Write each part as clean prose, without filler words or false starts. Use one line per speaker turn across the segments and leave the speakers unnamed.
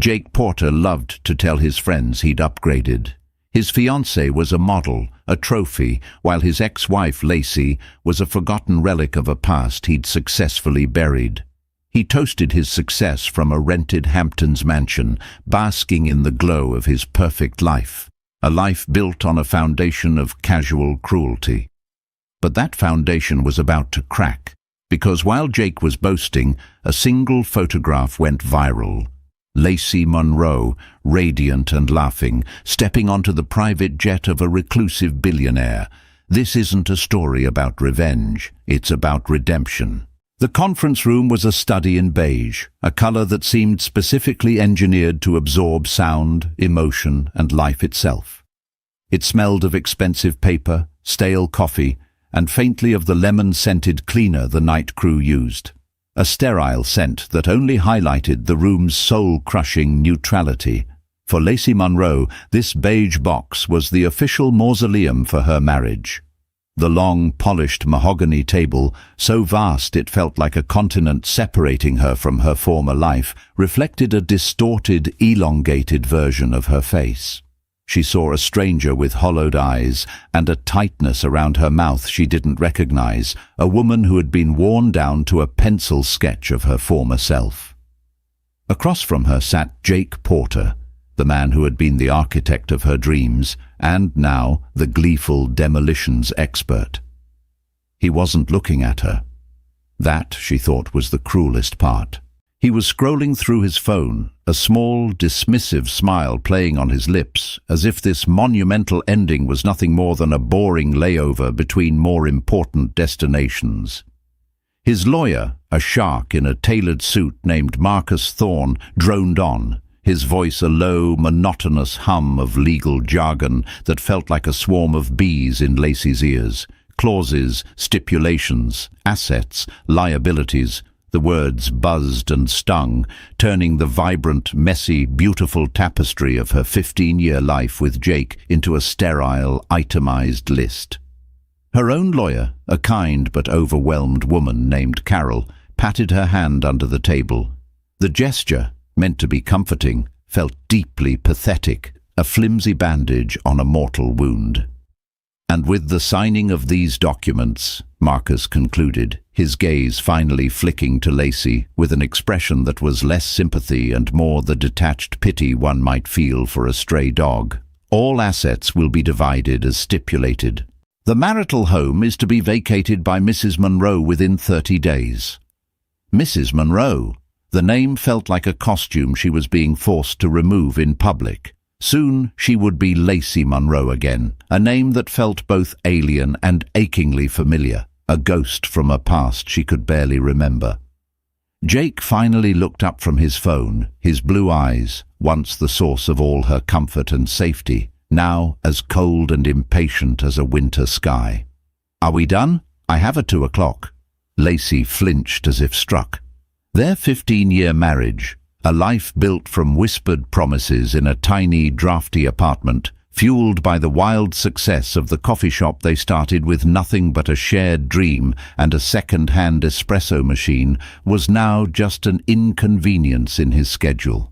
Jake Porter loved to tell his friends he'd upgraded. His fiancée was a model, a trophy, while his ex-wife Lacey was a forgotten relic of a past he'd successfully buried. He toasted his success from a rented Hamptons mansion, basking in the glow of his perfect life, a life built on a foundation of casual cruelty. But that foundation was about to crack, because while Jake was boasting, a single photograph went viral. Lacey Monroe, radiant and laughing, stepping onto the private jet of a reclusive billionaire. This isn't a story about revenge, it's about redemption. The conference room was a study in beige, a color that seemed specifically engineered to absorb sound, emotion, and life itself. It smelled of expensive paper, stale coffee, and faintly of the lemon-scented cleaner the night crew used. A sterile scent that only highlighted the room's soul-crushing neutrality. For Lacey Monroe, this beige box was the official mausoleum for her marriage. The long, polished mahogany table, so vast it felt like a continent separating her from her former life, reflected a distorted, elongated version of her face. She saw a stranger with hollowed eyes and a tightness around her mouth she didn't recognize, a woman who had been worn down to a pencil sketch of her former self. Across from her sat Jake Porter, the man who had been the architect of her dreams, and now the gleeful demolitions expert. He wasn't looking at her. That, she thought, was the cruelest part. He was scrolling through his phone, a small, dismissive smile playing on his lips, as if this monumental ending was nothing more than a boring layover between more important destinations. His lawyer, a shark in a tailored suit named Marcus Thorne, droned on, his voice a low, monotonous hum of legal jargon that felt like a swarm of bees in Lacey's ears. Clauses, stipulations, assets, liabilities. The words buzzed and stung, turning the vibrant, messy, beautiful tapestry of her 15-year life with Jake into a sterile, itemized list. Her own lawyer, a kind but overwhelmed woman named Carol, patted her hand under the table. The gesture, meant to be comforting, felt deeply pathetic, a flimsy bandage on a mortal wound. And with the signing of these documents, Marcus concluded, his gaze finally flicking to Lacey with an expression that was less sympathy and more the detached pity one might feel for a stray dog. All assets will be divided as stipulated. The marital home is to be vacated by Mrs. Monroe within 30 days. Mrs. Monroe. The name felt like a costume she was being forced to remove in public. Soon she would be Lacey Monroe again, a name that felt both alien and achingly familiar, a ghost from a past she could barely remember. Jake finally looked up from his phone, his blue eyes, once the source of all her comfort and safety, now as cold and impatient as a winter sky. "Are we done? I have a 2 o'clock." Lacey flinched as if struck. Their 15-year marriage, a life built from whispered promises in a tiny, drafty apartment, fueled by the wild success of the coffee shop they started with nothing but a shared dream and a second-hand espresso machine, was now just an inconvenience in his schedule.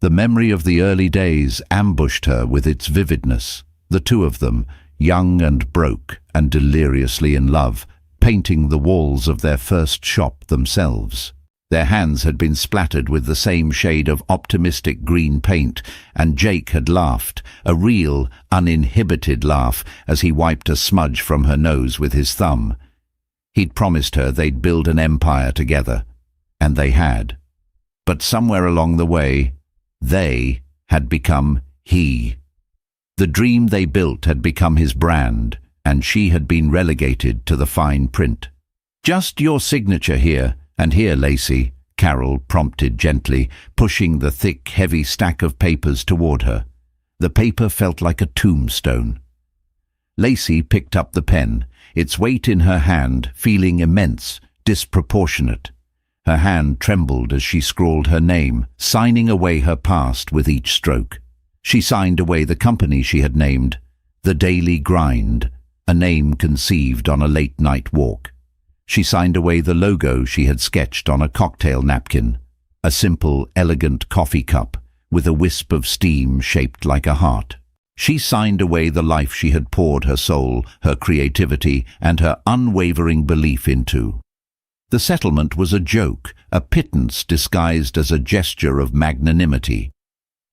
The memory of the early days ambushed her with its vividness, the two of them, young and broke and deliriously in love, painting the walls of their first shop themselves. Their hands had been splattered with the same shade of optimistic green paint, and Jake had laughed, a real, uninhibited laugh, as he wiped a smudge from her nose with his thumb. He'd promised her they'd build an empire together, and they had. But somewhere along the way, they had become he. The dream they built had become his brand, and she had been relegated to the fine print. "Just your signature here. And here, Lacey," Carol prompted gently, pushing the thick, heavy stack of papers toward her. The paper felt like a tombstone. Lacey picked up the pen, its weight in her hand feeling immense, disproportionate. Her hand trembled as she scrawled her name, signing away her past with each stroke. She signed away the company she had named, The Daily Grind, a name conceived on a late-night walk. She signed away the logo she had sketched on a cocktail napkin, a simple, elegant coffee cup, with a wisp of steam shaped like a heart. She signed away the life she had poured her soul, her creativity, and her unwavering belief into. The settlement was a joke, a pittance disguised as a gesture of magnanimity.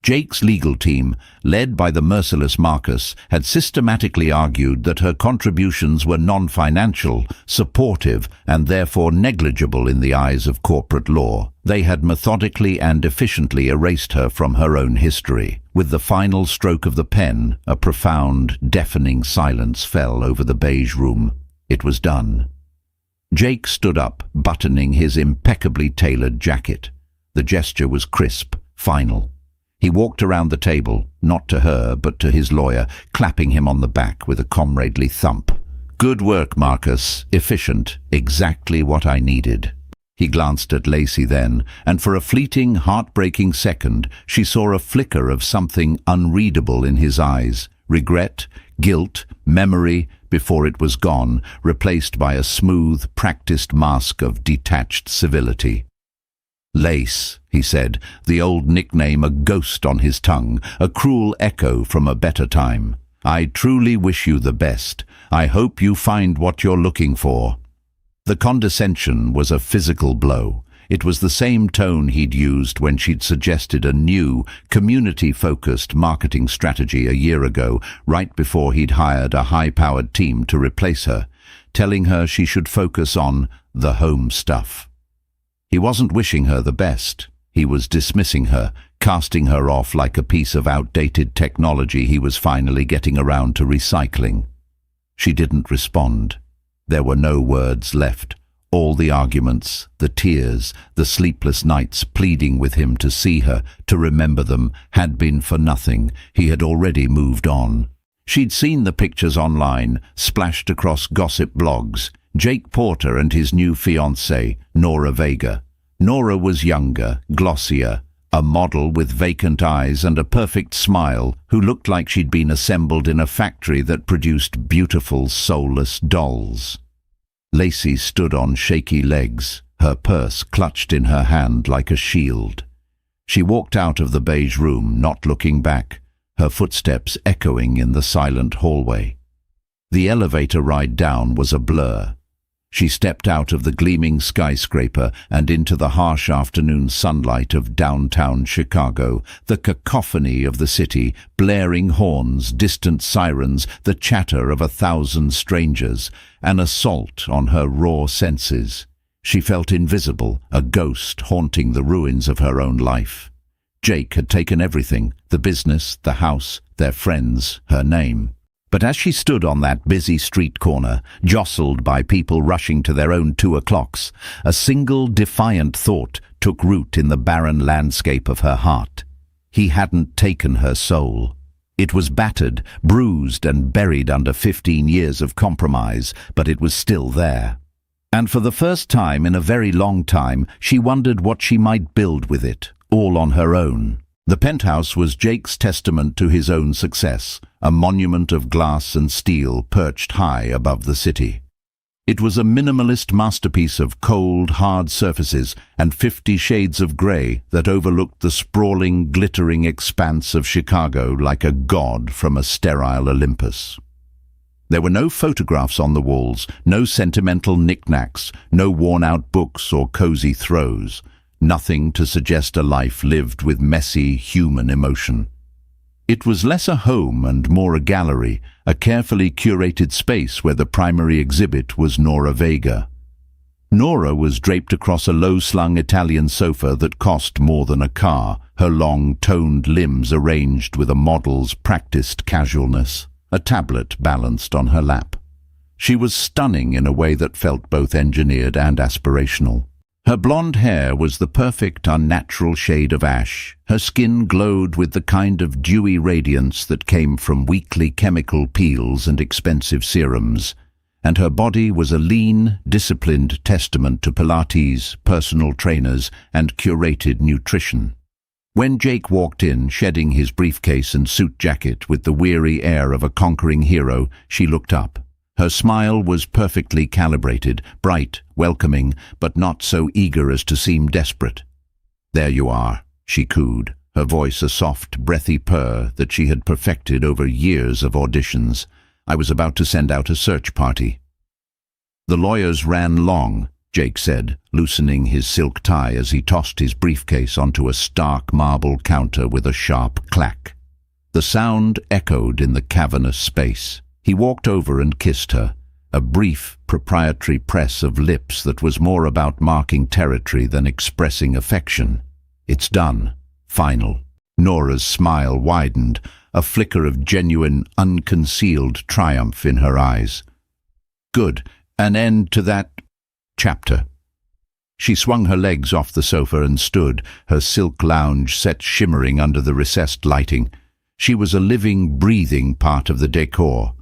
Jake's legal team, led by the merciless Marcus, had systematically argued that her contributions were non-financial, supportive, and therefore negligible in the eyes of corporate law. They had methodically and efficiently erased her from her own history. With the final stroke of the pen, a profound, deafening silence fell over the beige room. It was done. Jake stood up, buttoning his impeccably tailored jacket. The gesture was crisp, final. He walked around the table, not to her, but to his lawyer, clapping him on the back with a comradely thump. "Good work, Marcus. Efficient. Exactly what I needed." He glanced at Lacey then, and for a fleeting, heartbreaking second, she saw a flicker of something unreadable in his eyes. Regret, guilt, memory, before it was gone, replaced by a smooth, practiced mask of detached civility. "Lace," he said, the old nickname a ghost on his tongue, a cruel echo from a better time. "I truly wish you the best. I hope you find what you're looking for." The condescension was a physical blow. It was the same tone he'd used when she'd suggested a new, community-focused marketing strategy a year ago, right before he'd hired a high-powered team to replace her, telling her she should focus on the home stuff. He wasn't wishing her the best. He was dismissing her, casting her off like a piece of outdated technology he was finally getting around to recycling. She didn't respond. There were no words left. All the arguments, the tears, the sleepless nights pleading with him to see her, to remember them, had been for nothing. He had already moved on. She'd seen the pictures online, splashed across gossip blogs. Jake Porter and his new fiancée, Nora Vega. Nora was younger, glossier, a model with vacant eyes and a perfect smile, who looked like she'd been assembled in a factory that produced beautiful, soulless dolls. Lacey stood on shaky legs, her purse clutched in her hand like a shield. She walked out of the beige room, not looking back, her footsteps echoing in the silent hallway. The elevator ride down was a blur. She stepped out of the gleaming skyscraper and into the harsh afternoon sunlight of downtown Chicago, the cacophony of the city, blaring horns, distant sirens, the chatter of 1,000 strangers, an assault on her raw senses. She felt invisible, a ghost haunting the ruins of her own life. Jake had taken everything, the business, the house, their friends, her name. But as she stood on that busy street corner, jostled by people rushing to their own 2 o'clocks, a single defiant thought took root in the barren landscape of her heart. He hadn't taken her soul. It was battered, bruised, and buried under 15 years of compromise, but it was still there. And for the first time in a very long time, she wondered what she might build with it, all on her own. The penthouse was Jake's testament to his own success, a monument of glass and steel perched high above the city. It was a minimalist masterpiece of cold, hard surfaces and 50 shades of grey that overlooked the sprawling, glittering expanse of Chicago like a god from a sterile Olympus. There were no photographs on the walls, no sentimental knickknacks, no worn-out books or cozy throws. Nothing to suggest a life lived with messy, human emotion. It was less a home and more a gallery, a carefully curated space where the primary exhibit was Nora Vega. Nora was draped across a low-slung Italian sofa that cost more than a car, her long, toned limbs arranged with a model's practiced casualness, a tablet balanced on her lap. She was stunning in a way that felt both engineered and aspirational. Her blonde hair was the perfect unnatural shade of ash. Her skin glowed with the kind of dewy radiance that came from weekly chemical peels and expensive serums. And her body was a lean, disciplined testament to Pilates, personal trainers, and curated nutrition. When Jake walked in, shedding his briefcase and suit jacket with the weary air of a conquering hero, she looked up. Her smile was perfectly calibrated, bright, welcoming, but not so eager as to seem desperate. "There you are," she cooed. her voice a soft, breathy purr that she had perfected over years of auditions. "I was about to send out a search party." "The lawyers ran long," Jake said, loosening his silk tie as he tossed his briefcase onto a stark marble counter with a sharp clack. The sound echoed in the cavernous space. He walked over and kissed her, a brief, proprietary press of lips that was more about marking territory than expressing affection. "It's done. Final." Nora's smile widened, a flicker of genuine, unconcealed triumph in her eyes. "Good. An end to that chapter." She swung her legs off the sofa and stood, her silk lounge set shimmering under the recessed lighting. She was a living, breathing part of the decor.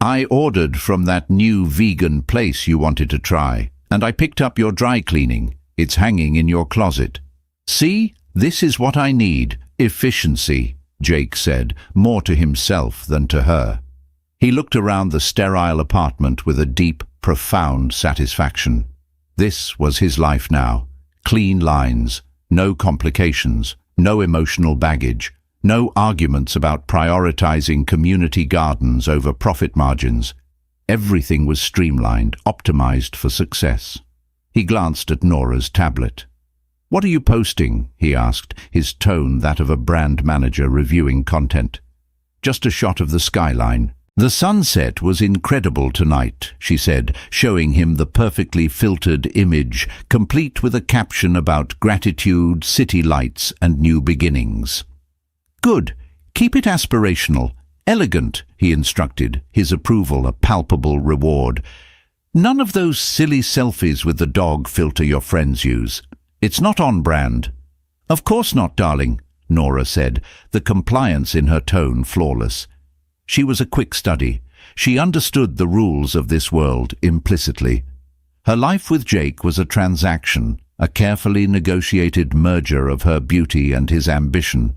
"I ordered from that new vegan place you wanted to try, and I picked up your dry cleaning. It's hanging in your closet. See, this is what I need. Efficiency," Jake said, more to himself than to her. He looked around the sterile apartment with a deep, profound satisfaction. This was his life now. Clean lines, no complications, no emotional baggage, no arguments about prioritizing community gardens over profit margins. Everything was streamlined, optimized for success. He glanced at Nora's tablet. "What are you posting?" he asked, his tone that of a brand manager reviewing content. "Just a shot of the skyline." "The sunset was incredible tonight," she said, showing him the perfectly filtered image, complete with a caption about gratitude, city lights, and new beginnings. "Good. Keep it aspirational. Elegant," he instructed, his approval a palpable reward. "None of those silly selfies with the dog filter your friends use. It's not on brand." "Of course not, darling," Nora said, the compliance in her tone flawless. She was a quick study. She understood the rules of this world implicitly. Her life with Jake was a transaction, a carefully negotiated merger of her beauty and his ambition.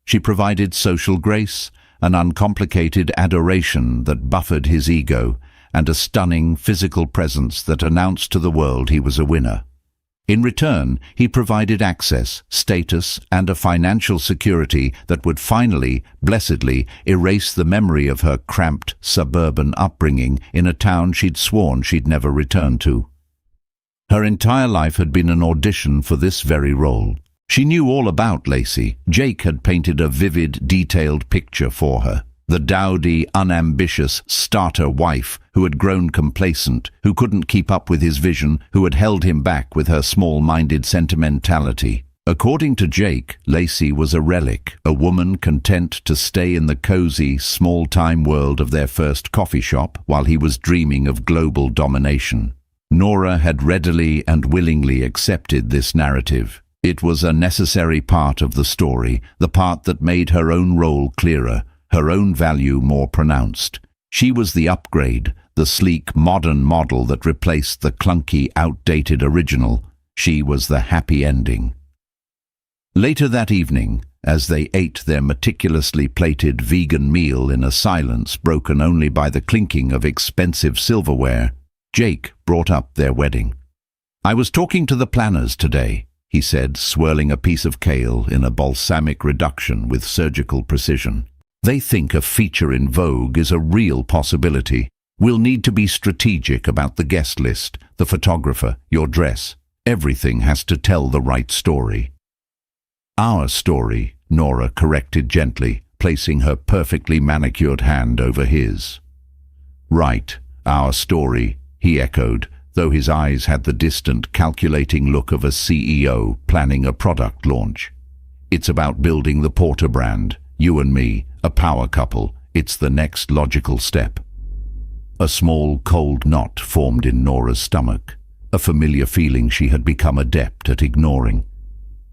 She provided social grace, an uncomplicated adoration that buffered his ego, and a stunning physical presence that announced to the world he was a winner. In return, he provided access, status, and a financial security that would finally, blessedly, erase the memory of her cramped, suburban upbringing in a town she'd sworn she'd never return to. Her entire life had been an audition for this very role. She knew all about Lacey. Jake had painted a vivid, detailed picture for her. The dowdy, unambitious starter wife who had grown complacent, who couldn't keep up with his vision, who had held him back with her small-minded sentimentality. According to Jake, Lacey was a relic, a woman content to stay in the cozy, small-time world of their first coffee shop while he was dreaming of global domination. Nora had readily and willingly accepted this narrative. It was a necessary part of the story, the part that made her own role clearer, her own value more pronounced. She was the upgrade, the sleek, modern model that replaced the clunky, outdated original. She was the happy ending. Later that evening, as they ate their meticulously plated vegan meal in a silence broken only by the clinking of expensive silverware, Jake brought up their wedding. "I was talking to the planners today," he said, swirling a piece of kale in a balsamic reduction with surgical precision. "They think a feature in Vogue is a real possibility. We'll need to be strategic about the guest list, the photographer, your dress. Everything has to tell the right story." "Our story," Nora corrected gently, placing her perfectly manicured hand over his. "Right, our story," he echoed, though his eyes had the distant, calculating look of a CEO planning a product launch. "It's about building the Porter brand. You and me, a power couple. It's the next logical step." A small, cold knot formed in Nora's stomach, a familiar feeling she had become adept at ignoring.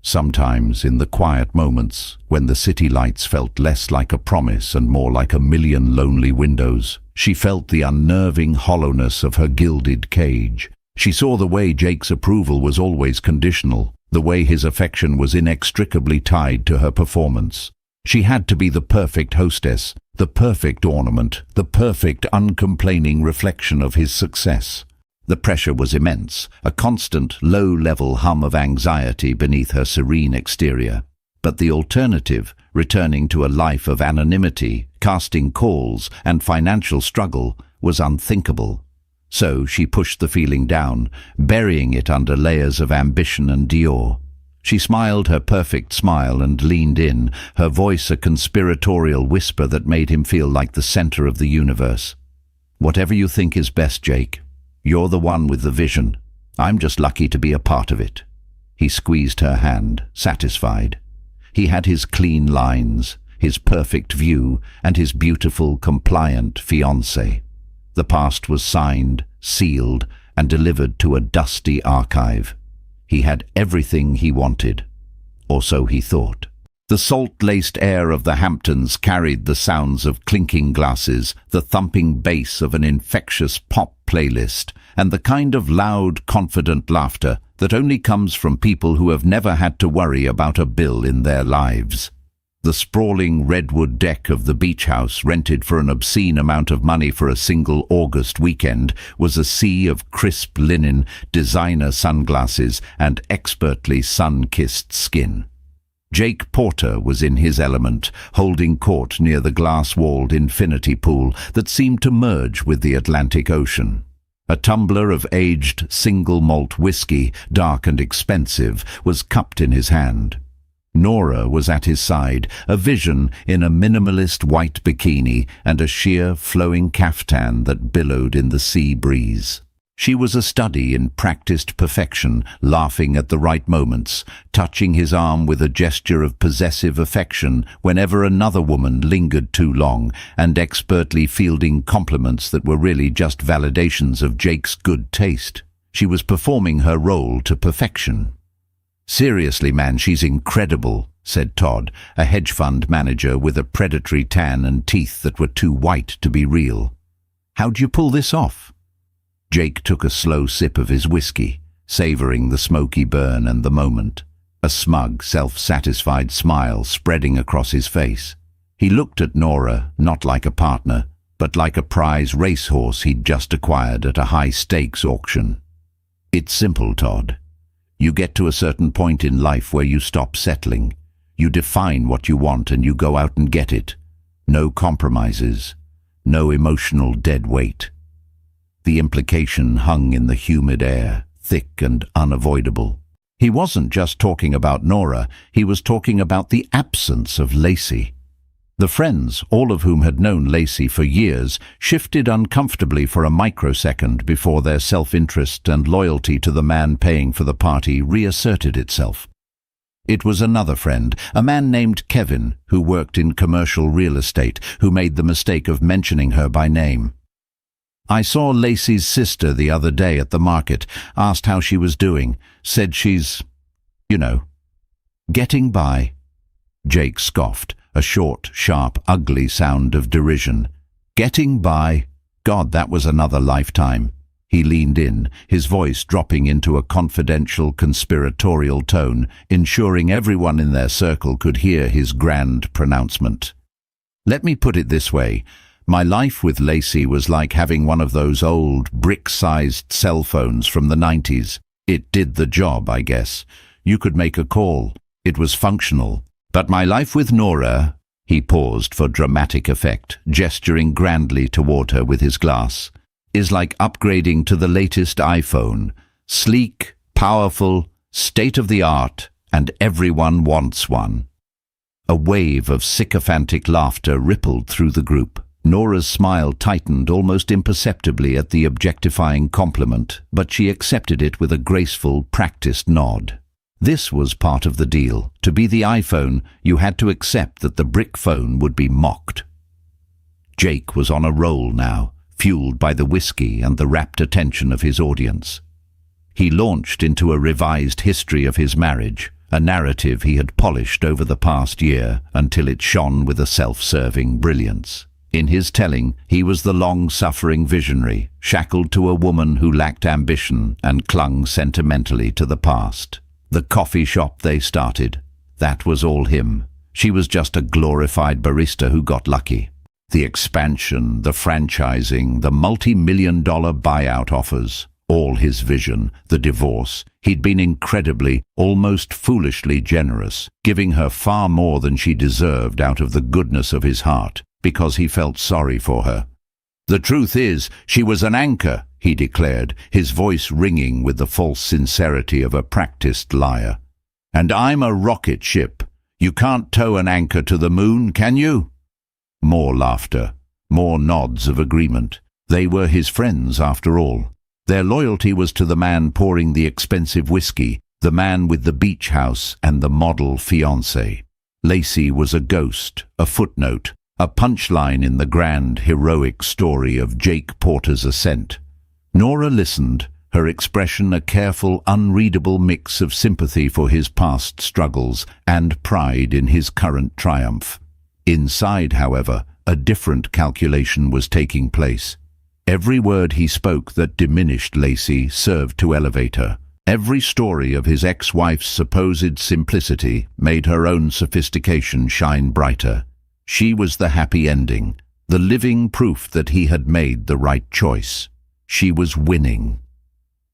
Sometimes, in the quiet moments, when the city lights felt less like a promise and more like a million lonely windows, she felt the unnerving hollowness of her gilded cage. She saw the way Jake's approval was always conditional, the way his affection was inextricably tied to her performance. She had to be the perfect hostess, the perfect ornament, the perfect uncomplaining reflection of his success. The pressure was immense, a constant, low-level hum of anxiety beneath her serene exterior. But the alternative, returning to a life of anonymity, casting calls, and financial struggle, was unthinkable. So she pushed the feeling down, burying it under layers of ambition and Dior. She smiled her perfect smile and leaned in, her voice a conspiratorial whisper that made him feel like the center of the universe. "Whatever you think is best, Jake. You're the one with the vision. I'm just lucky to be a part of it." He squeezed her hand, satisfied. He had his clean lines, his perfect view, and his beautiful, compliant fiancée. The past was signed, sealed, and delivered to a dusty archive. He had everything he wanted, or so he thought. The salt-laced air of the Hamptons carried the sounds of clinking glasses, the thumping bass of an infectious pop playlist, and the kind of loud, confident laughter that only comes from people who have never had to worry about a bill in their lives. The sprawling redwood deck of the beach house, rented for an obscene amount of money for a single August weekend, was a sea of crisp linen, designer sunglasses, and expertly sun-kissed skin. Jake Porter was in his element, holding court near the glass-walled infinity pool that seemed to merge with the Atlantic Ocean. A tumbler of aged single-malt whiskey, dark and expensive, was cupped in his hand. Nora was at his side, a vision in a minimalist white bikini and a sheer, flowing caftan that billowed in the sea breeze. She was a study in practiced perfection, laughing at the right moments, touching his arm with a gesture of possessive affection whenever another woman lingered too long, and expertly fielding compliments that were really just validations of Jake's good taste. She was performing her role to perfection. "Seriously, man, she's incredible," said Todd, a hedge fund manager with a predatory tan and teeth that were too white to be real. "How'd you pull this off?" Jake took a slow sip of his whiskey, savoring the smoky burn and the moment, a smug, self-satisfied smile spreading across his face. He looked at Nora, not like a partner, but like a prize racehorse he'd just acquired at a high-stakes auction. "It's simple, Todd. You get to a certain point in life where you stop settling. You define what you want and you go out and get it. No compromises. No emotional dead weight." The implication hung in the humid air, thick and unavoidable. He wasn't just talking about Nora, he was talking about the absence of Lacey. The friends, all of whom had known Lacey for years, shifted uncomfortably for a microsecond before their self-interest and loyalty to the man paying for the party reasserted itself. It was another friend, a man named Kevin, who worked in commercial real estate, who made the mistake of mentioning her by name. "I saw Lacey's sister the other day at the market, asked how she was doing, said she's, getting by." Jake scoffed, a short, sharp, ugly sound of derision. "Getting by? God, that was another lifetime." He leaned in, his voice dropping into a confidential, conspiratorial tone, ensuring everyone in their circle could hear his grand pronouncement. "Let me put it this way. My life with Lacey was like having one of those old, brick-sized cell phones from the 90s. It did the job, I guess. You could make a call. It was functional. But my life with Nora—" He paused for dramatic effect, gesturing grandly toward her with his glass, "is like upgrading to the latest iPhone. Sleek, powerful, state-of-the-art, and everyone wants one." A wave of sycophantic laughter rippled through the group. Nora's smile tightened almost imperceptibly at the objectifying compliment, but she accepted it with a graceful, practiced nod. This was part of the deal. To be the iPhone, you had to accept that the brick phone would be mocked. Jake was on a roll now, fueled by the whiskey and the rapt attention of his audience. He launched into a revised history of his marriage, a narrative he had polished over the past year until it shone with a self-serving brilliance. In his telling, he was the long-suffering visionary, shackled to a woman who lacked ambition and clung sentimentally to the past. The coffee shop they started, that was all him. She was just a glorified barista who got lucky. The expansion, the franchising, the multi-million-dollar buyout offers, all his vision, the divorce. He'd been incredibly, almost foolishly generous, giving her far more than she deserved out of the goodness of his heart, because he felt sorry for her. "The truth is, she was an anchor," he declared, his voice ringing with the false sincerity of a practiced liar. "And I'm a rocket ship. You can't tow an anchor to the moon, can you?" More laughter, more nods of agreement. They were his friends, after all. Their loyalty was to the man pouring the expensive whiskey, the man with the beach house and the model fiancée. Lacey was a ghost, a footnote, a punchline in the grand, heroic story of Jake Porter's ascent. Nora listened, her expression a careful, unreadable mix of sympathy for his past struggles and pride in his current triumph. Inside, however, a different calculation was taking place. Every word he spoke that diminished Lacey served to elevate her. Every story of his ex-wife's supposed simplicity made her own sophistication shine brighter. She was the happy ending, the living proof that he had made the right choice. She was winning.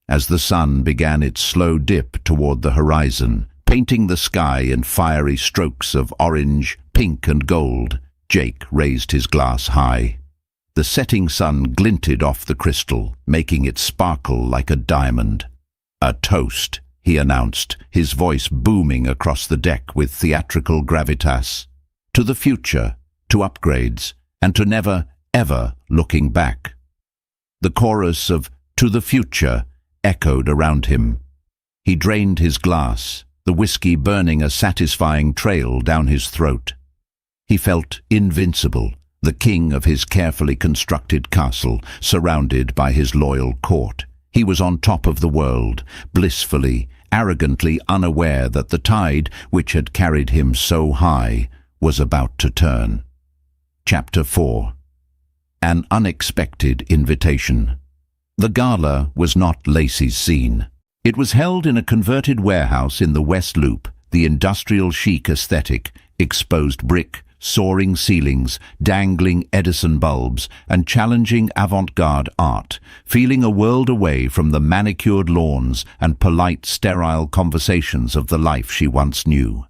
As the sun began its slow dip toward the horizon, painting the sky in fiery strokes of orange, pink and gold, Jake raised his glass high. The setting sun glinted off the crystal, making it sparkle like a diamond. "A toast," he announced, his voice booming across the deck with theatrical gravitas. "To the future, to upgrades, and to never, ever looking back." The chorus of "To the future" echoed around him. He drained his glass, the whiskey burning a satisfying trail down his throat. He felt invincible, the king of his carefully constructed castle, surrounded by his loyal court. He was on top of the world, blissfully, arrogantly unaware that the tide, which had carried him so high, was about to turn. Chapter 4. An unexpected invitation. The gala was not Lacey's scene. It was held in a converted warehouse in the West Loop, the industrial chic aesthetic, exposed brick, soaring ceilings, dangling Edison bulbs, and challenging avant-garde art, feeling a world away from the manicured lawns and polite, sterile conversations of the life she once knew.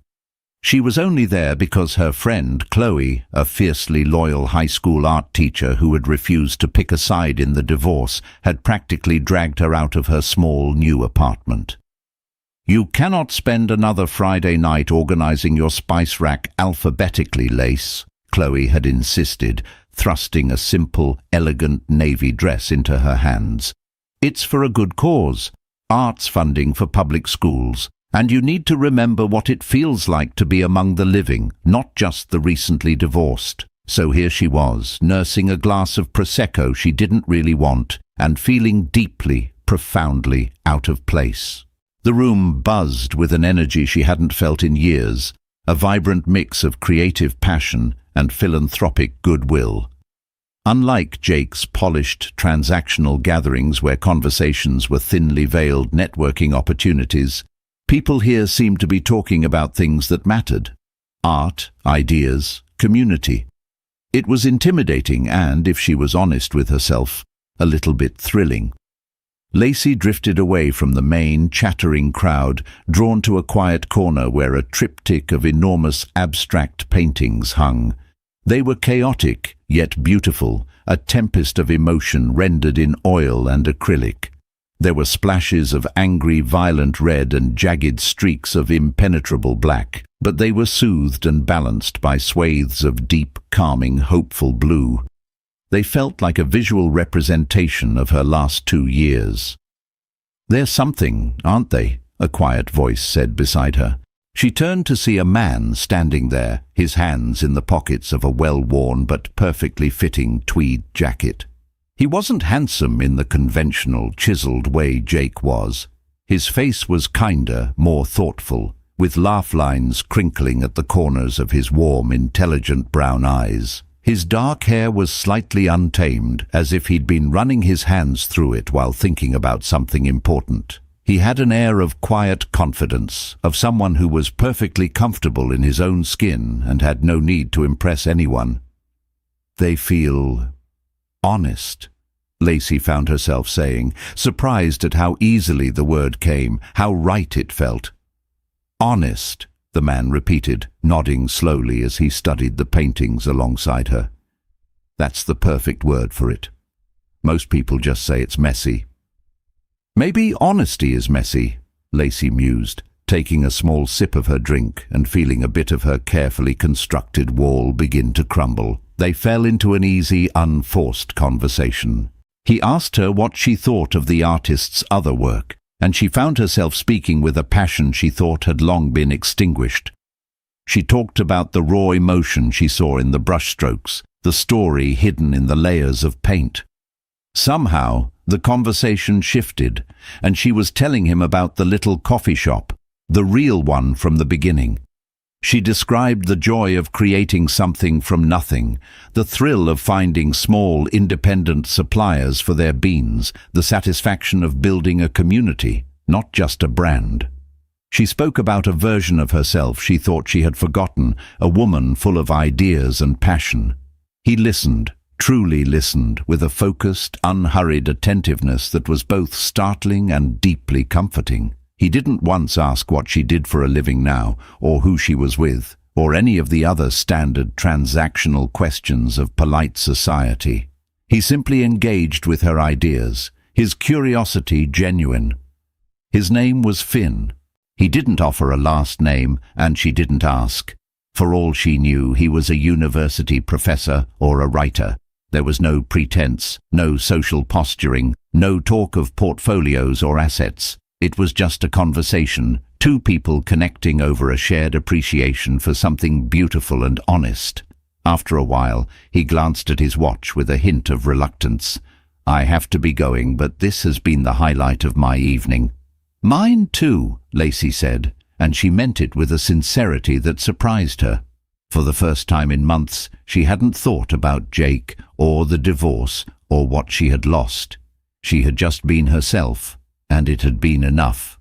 She was only there because her friend, Chloe, a fiercely loyal high school art teacher who had refused to pick a side in the divorce, had practically dragged her out of her small new apartment. "You cannot spend another Friday night organizing your spice rack alphabetically, Lace," Chloe had insisted, thrusting a simple, elegant navy dress into her hands. "It's for a good cause, arts funding for public schools, and you need to remember what it feels like to be among the living, not just the recently divorced." So here she was, nursing a glass of Prosecco she didn't really want, and feeling deeply, profoundly out of place. The room buzzed with an energy she hadn't felt in years, a vibrant mix of creative passion and philanthropic goodwill. Unlike Jake's polished transactional gatherings where conversations were thinly veiled networking opportunities, people here seemed to be talking about things that mattered: art, ideas, community. It was intimidating and, if she was honest with herself, a little bit thrilling. Lacey drifted away from the main, chattering crowd, drawn to a quiet corner where a triptych of enormous abstract paintings hung. They were chaotic, yet beautiful, a tempest of emotion rendered in oil and acrylic. There were splashes of angry, violent red and jagged streaks of impenetrable black, but they were soothed and balanced by swathes of deep, calming, hopeful blue. They felt like a visual representation of her last 2 years. "They're something, aren't they?" a quiet voice said beside her. She turned to see a man standing there, his hands in the pockets of a well-worn but perfectly fitting tweed jacket. He wasn't handsome in the conventional, chiseled way Jake was. His face was kinder, more thoughtful, with laugh lines crinkling at the corners of his warm, intelligent brown eyes. His dark hair was slightly untamed, as if he'd been running his hands through it while thinking about something important. He had an air of quiet confidence, of someone who was perfectly comfortable in his own skin and had no need to impress anyone. "They feel honest," Lacey found herself saying, surprised at how easily the word came, how right it felt. Honest, the man repeated, nodding slowly as he studied the paintings alongside her. That's the perfect word for it. Most people just say it's messy. Maybe honesty is messy, Lacey mused, taking a small sip of her drink and feeling a bit of her carefully constructed wall begin to crumble. They fell into an easy, unforced conversation. He asked her what she thought of the artist's other work, and she found herself speaking with a passion she thought had long been extinguished. She talked about the raw emotion she saw in the brushstrokes, the story hidden in the layers of paint. Somehow, the conversation shifted, and she was telling him about the little coffee shop, the real one from the beginning. She described the joy of creating something from nothing, the thrill of finding small, independent suppliers for their beans, the satisfaction of building a community, not just a brand. She spoke about a version of herself she thought she had forgotten, a woman full of ideas and passion. He listened, truly listened, with a focused, unhurried attentiveness that was both startling and deeply comforting. He didn't once ask what she did for a living now, or who she was with, or any of the other standard transactional questions of polite society. He simply engaged with her ideas, his curiosity genuine. His name was Finn. He didn't offer a last name, and she didn't ask. For all she knew, he was a university professor or a writer. There was no pretense, no social posturing, no talk of portfolios or assets. It was just a conversation, two people connecting over a shared appreciation for something beautiful and honest. After a while, he glanced at his watch with a hint of reluctance. I have to be going, but this has been the highlight of my evening. Mine too, Lacey said, and she meant it with a sincerity that surprised her. For the first time in months, she hadn't thought about Jake or the divorce or what she had lost. She had just been herself. And it had been enough.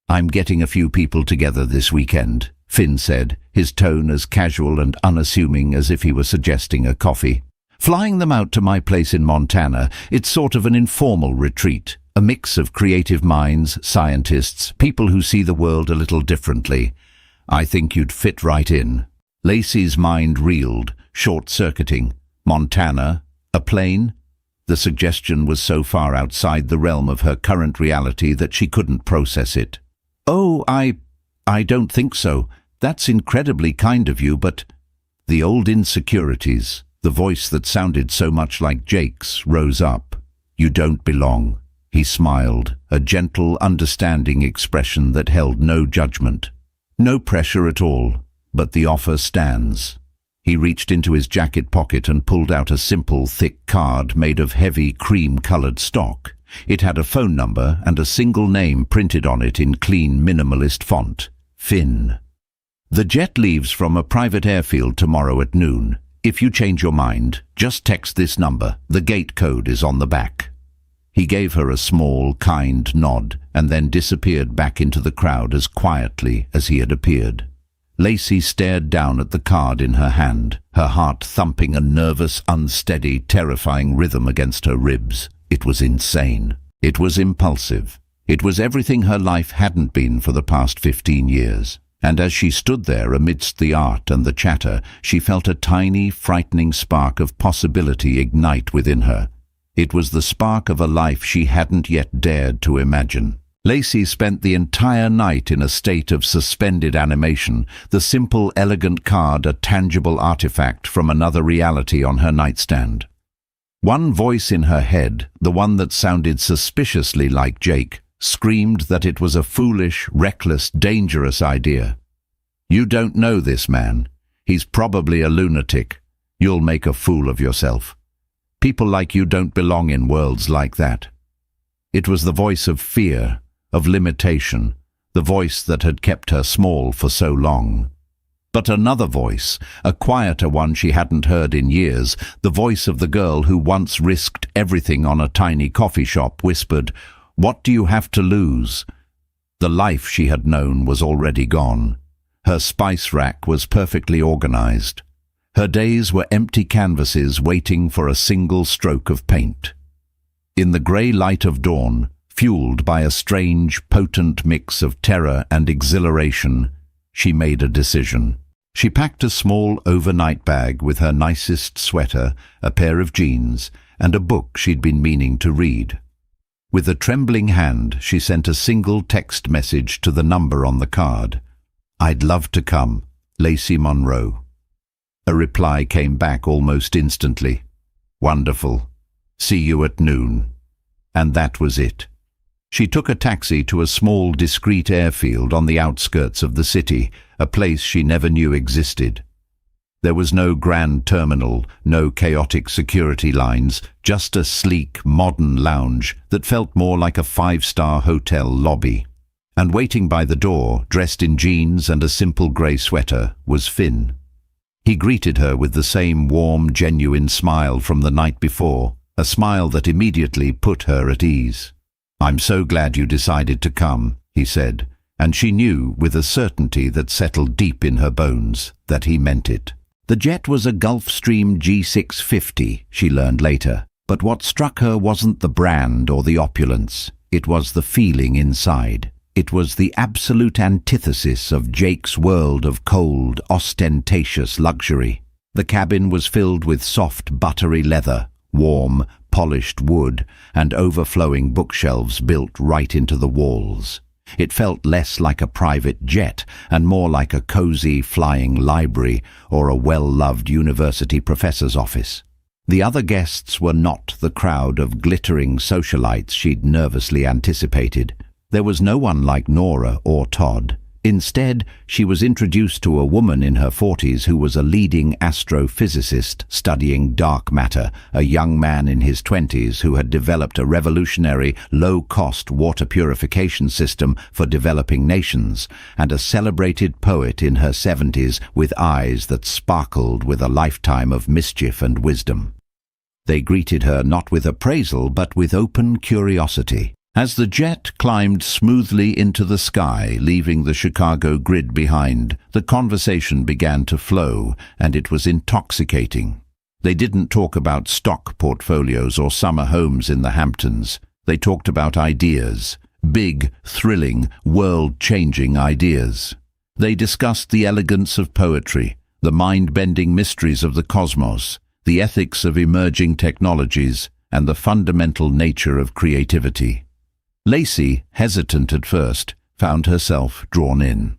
I'm getting a few people together this weekend, Finn said, his tone as casual and unassuming as if he were suggesting a coffee. Flying them out to my place in Montana, it's sort of an informal retreat, a mix of creative minds, scientists, people who see the world a little differently. I think you'd fit right in. Lacey's mind reeled, short-circuiting. Montana? A plane? The suggestion was so far outside the realm of her current reality that she couldn't process it. Oh, I don't think so. That's incredibly kind of you, but... The old insecurities, the voice that sounded so much like Jake's, rose up. You don't belong. He smiled, a gentle, understanding expression that held no judgment. No pressure at all, but the offer stands. He reached into his jacket pocket and pulled out a simple, thick card made of heavy, cream-colored stock. It had a phone number and a single name printed on it in clean, minimalist font. Finn. The jet leaves from a private airfield tomorrow at noon. If you change your mind, just text this number. The gate code is on the back. He gave her a small, kind nod and then disappeared back into the crowd as quietly as he had appeared. Lacey stared down at the card in her hand, her heart thumping a nervous, unsteady, terrifying rhythm against her ribs. It was insane. It was impulsive. It was everything her life hadn't been for the past 15 years. And as she stood there amidst the art and the chatter, she felt a tiny, frightening spark of possibility ignite within her. It was the spark of a life she hadn't yet dared to imagine. Lacey spent the entire night in a state of suspended animation, the simple, elegant card a tangible artifact from another reality on her nightstand. One voice in her head, the one that sounded suspiciously like Jake, screamed that it was a foolish, reckless, dangerous idea. You don't know this man. He's probably a lunatic. You'll make a fool of yourself. People like you don't belong in worlds like that. It was the voice of fear, of limitation, the voice that had kept her small for so long. But another voice, a quieter one she hadn't heard in years, the voice of the girl who once risked everything on a tiny coffee shop, whispered, "What do you have to lose?" The life she had known was already gone. Her spice rack was perfectly organized. Her days were empty canvases waiting for a single stroke of paint. In the grey light of dawn, fueled by a strange, potent mix of terror and exhilaration, she made a decision. She packed a small overnight bag with her nicest sweater, a pair of jeans, and a book she'd been meaning to read. With a trembling hand, she sent a single text message to the number on the card. "I'd love to come, Lacey Monroe." A reply came back almost instantly. "Wonderful. See you at noon." And that was it. She took a taxi to a small, discreet airfield on the outskirts of the city, a place she never knew existed. There was no grand terminal, no chaotic security lines, just a sleek, modern lounge that felt more like a five-star hotel lobby. And waiting by the door, dressed in jeans and a simple grey sweater, was Finn. He greeted her with the same warm, genuine smile from the night before, a smile that immediately put her at ease. "I'm so glad you decided to come," he said, and she knew, with a certainty that settled deep in her bones, that he meant it. The jet was a Gulfstream G650, she learned later, but what struck her wasn't the brand or the opulence, it was the feeling inside. It was the absolute antithesis of Jake's world of cold, ostentatious luxury. The cabin was filled with soft, buttery leather, warm, polished wood, and overflowing bookshelves built right into the walls. It felt less like a private jet and more like a cozy flying library or a well-loved university professor's office. The other guests were not the crowd of glittering socialites she'd nervously anticipated. There was no one like Nora or Todd. Instead, she was introduced to a woman in her 40s who was a leading astrophysicist studying dark matter, a young man in his 20s who had developed a revolutionary, low-cost water purification system for developing nations, and a celebrated poet in her 70s with eyes that sparkled with a lifetime of mischief and wisdom. They greeted her not with appraisal but with open curiosity. As the jet climbed smoothly into the sky, leaving the Chicago grid behind, the conversation began to flow, and it was intoxicating. They didn't talk about stock portfolios or summer homes in the Hamptons. They talked about ideas, big, thrilling, world-changing ideas. They discussed the elegance of poetry, the mind-bending mysteries of the cosmos, the ethics of emerging technologies, and the fundamental nature of creativity. Lacey, hesitant at first, found herself drawn in.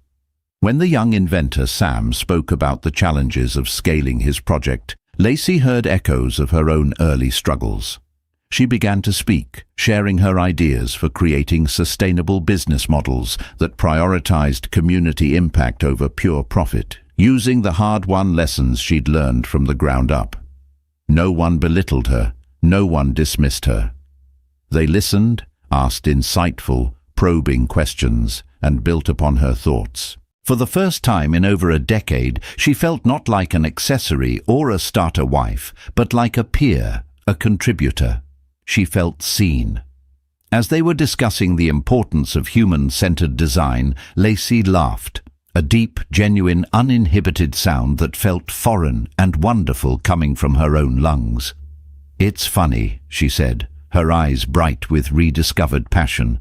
When the young inventor Sam spoke about the challenges of scaling his project, Lacey heard echoes of her own early struggles. She began to speak, sharing her ideas for creating sustainable business models that prioritized community impact over pure profit, using the hard-won lessons she'd learned from the ground up. No one belittled her, no one dismissed her. They listened, asked insightful, probing questions, and built upon her thoughts. For the first time in over a decade, she felt not like an accessory or a starter wife, but like a peer, a contributor. She felt seen. As they were discussing the importance of human-centered design, Lacey laughed, a deep, genuine, uninhibited sound that felt foreign and wonderful coming from her own lungs. "It's funny," she said, her eyes bright with rediscovered passion.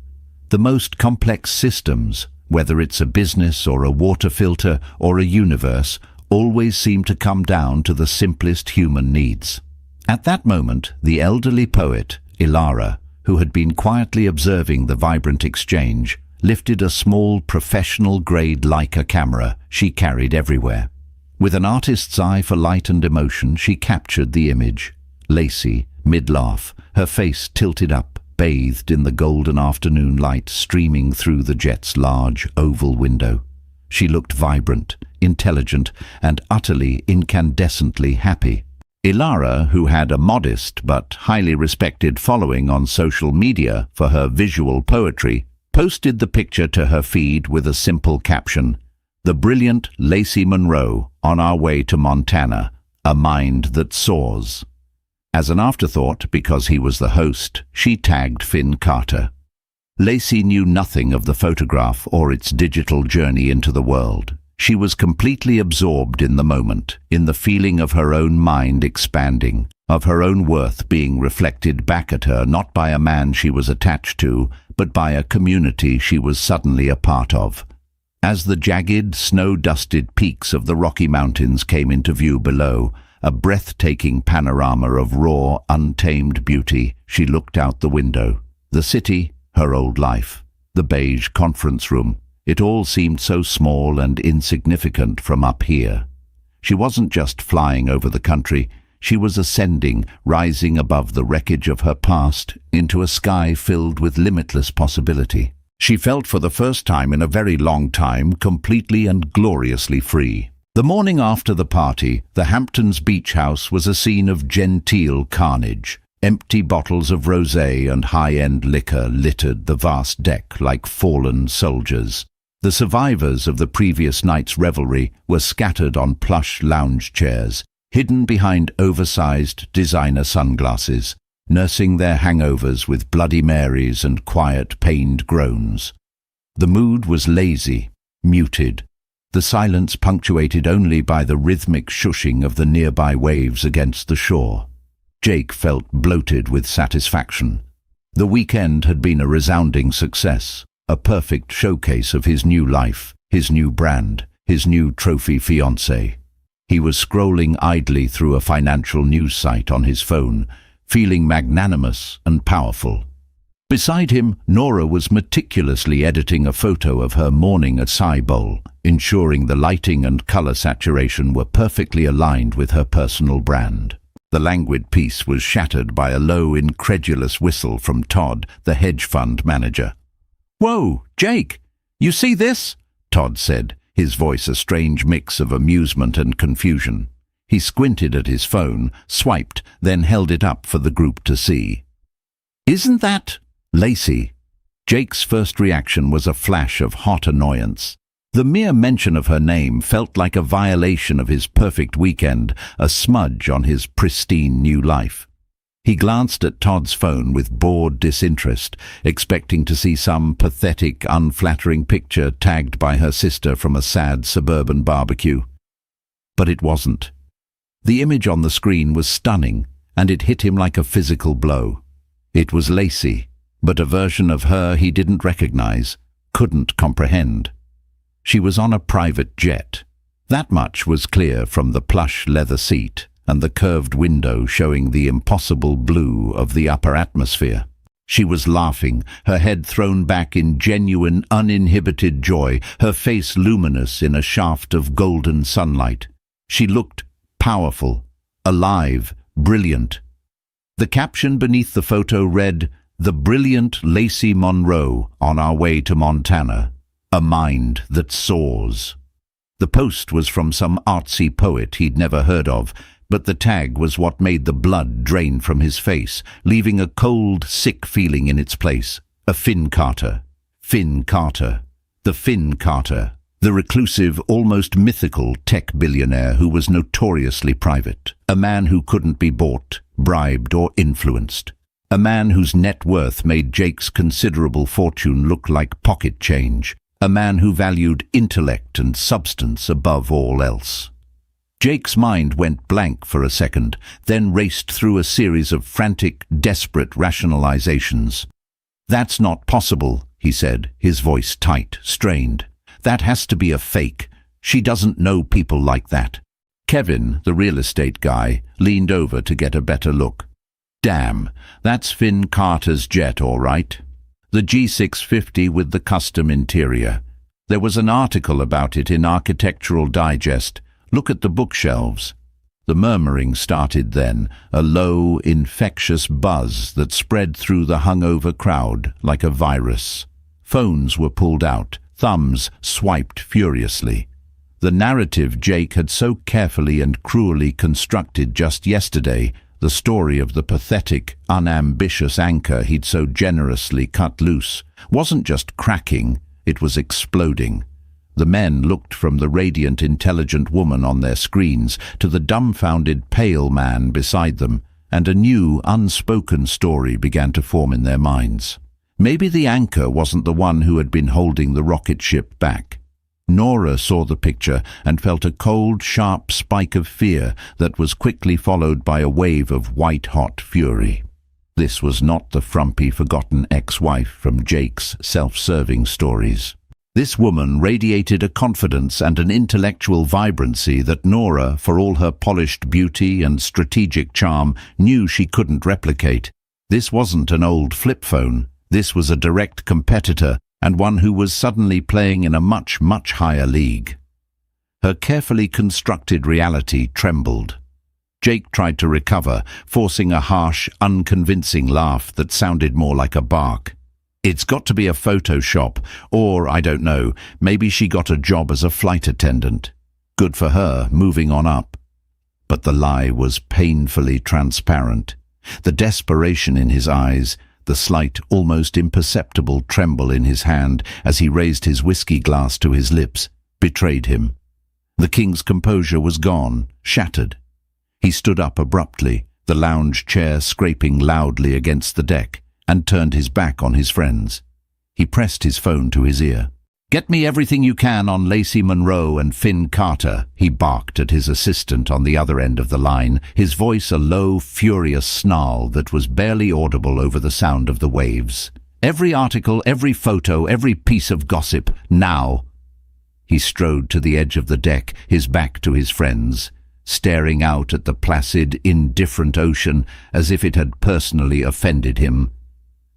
"The most complex systems, whether it's a business or a water filter or a universe, always seem to come down to the simplest human needs." At that moment, the elderly poet, Ilara, who had been quietly observing the vibrant exchange, lifted a small professional-grade Leica camera she carried everywhere. With an artist's eye for light and emotion, she captured the image. Lacey, mid-laugh, her face tilted up, bathed in the golden afternoon light streaming through the jet's large, oval window. She looked vibrant, intelligent, and utterly incandescently happy. Ilara, who had a modest but highly respected following on social media for her visual poetry, posted the picture to her feed with a simple caption, "The brilliant Lacey Monroe on our way to Montana, a mind that soars." As an afterthought, because he was the host, she tagged Finn Carter. Lacey knew nothing of the photograph or its digital journey into the world. She was completely absorbed in the moment, in the feeling of her own mind expanding, of her own worth being reflected back at her not by a man she was attached to, but by a community she was suddenly a part of. As the jagged, snow-dusted peaks of the Rocky Mountains came into view below, a breathtaking panorama of raw, untamed beauty, she looked out the window. The city, her old life, the beige conference room, it all seemed so small and insignificant from up here. She wasn't just flying over the country, she was ascending, rising above the wreckage of her past, into a sky filled with limitless possibility. She felt for the first time in a very long time completely and gloriously free. The morning after the party, the Hamptons beach house was a scene of genteel carnage. Empty bottles of rosé and high-end liquor littered the vast deck like fallen soldiers. The survivors of the previous night's revelry were scattered on plush lounge chairs, hidden behind oversized designer sunglasses, nursing their hangovers with Bloody Marys and quiet, pained groans. The mood was lazy, muted, the silence punctuated only by the rhythmic shushing of the nearby waves against the shore. Jake felt bloated with satisfaction. The weekend had been a resounding success, a perfect showcase of his new life, his new brand, his new trophy fiancée. He was scrolling idly through a financial news site on his phone, feeling magnanimous and powerful. Beside him, Nora was meticulously editing a photo of her morning acai bowl, ensuring the lighting and color saturation were perfectly aligned with her personal brand. The languid piece was shattered by a low, incredulous whistle from Todd, the hedge fund manager. "Whoa, Jake, you see this?" Todd said, his voice a strange mix of amusement and confusion. He squinted at his phone, swiped, then held it up for the group to see. "Isn't that Lacey?" Jake's first reaction was a flash of hot annoyance. The mere mention of her name felt like a violation of his perfect weekend, a smudge on his pristine new life. He glanced at Todd's phone with bored disinterest, expecting to see some pathetic, unflattering picture tagged by her sister from a sad suburban barbecue. But it wasn't. The image on the screen was stunning, and it hit him like a physical blow. It was Lacey, but a version of her he didn't recognize, couldn't comprehend. She was on a private jet. That much was clear from the plush leather seat and the curved window showing the impossible blue of the upper atmosphere. She was laughing, her head thrown back in genuine, uninhibited joy, her face luminous in a shaft of golden sunlight. She looked powerful, alive, brilliant. The caption beneath the photo read, "The brilliant Lacey Monroe on our way to Montana. A mind that soars." The post was from some artsy poet he'd never heard of, but the tag was what made the blood drain from his face, leaving a cold, sick feeling in its place. A Finn Carter. Finn Carter. The Finn Carter. The reclusive, almost mythical tech billionaire who was notoriously private. A man who couldn't be bought, bribed, or influenced. A man whose net worth made Jake's considerable fortune look like pocket change. A man who valued intellect and substance above all else. Jake's mind went blank for a second, then raced through a series of frantic, desperate rationalizations. "That's not possible," he said, his voice tight, strained. "That has to be a fake. She doesn't know people like that." Kevin, the real estate guy, leaned over to get a better look. "Damn, that's Finn Carter's jet, all right. The G650 with the custom interior. There was an article about it in Architectural Digest. Look at the bookshelves." The murmuring started then, a low, infectious buzz that spread through the hungover crowd like a virus. Phones were pulled out, thumbs swiped furiously. The narrative Jake had so carefully and cruelly constructed just yesterday, the story of the pathetic, unambitious anchor he'd so generously cut loose, wasn't just cracking, it was exploding. The men looked from the radiant, intelligent woman on their screens to the dumbfounded, pale man beside them, and a new, unspoken story began to form in their minds. Maybe the anchor wasn't the one who had been holding the rocket ship back. Nora saw the picture and felt a cold, sharp spike of fear that was quickly followed by a wave of white-hot fury. This was not the frumpy, forgotten ex-wife from Jake's self-serving stories. This woman radiated a confidence and an intellectual vibrancy that Nora, for all her polished beauty and strategic charm, knew she couldn't replicate. This wasn't an old flip phone. This was a direct competitor, and one who was suddenly playing in a much, much higher league. Her carefully constructed reality trembled. Jake tried to recover, forcing a harsh, unconvincing laugh that sounded more like a bark. It's got to be a Photoshop, or, I don't know, maybe she got a job as a flight attendant. Good for her, moving on up. But the lie was painfully transparent. The desperation in his eyes, the slight, almost imperceptible tremble in his hand as he raised his whiskey glass to his lips, betrayed him. The king's composure was gone, shattered. He stood up abruptly, the lounge chair scraping loudly against the deck, and turned his back on his friends. He pressed his phone to his ear. "Get me everything you can on Lacey Monroe and Finn Carter," he barked at his assistant on the other end of the line, his voice a low, furious snarl that was barely audible over the sound of the waves. "Every article, every photo, every piece of gossip, now." He strode to the edge of the deck, his back to his friends, staring out at the placid, indifferent ocean as if it had personally offended him.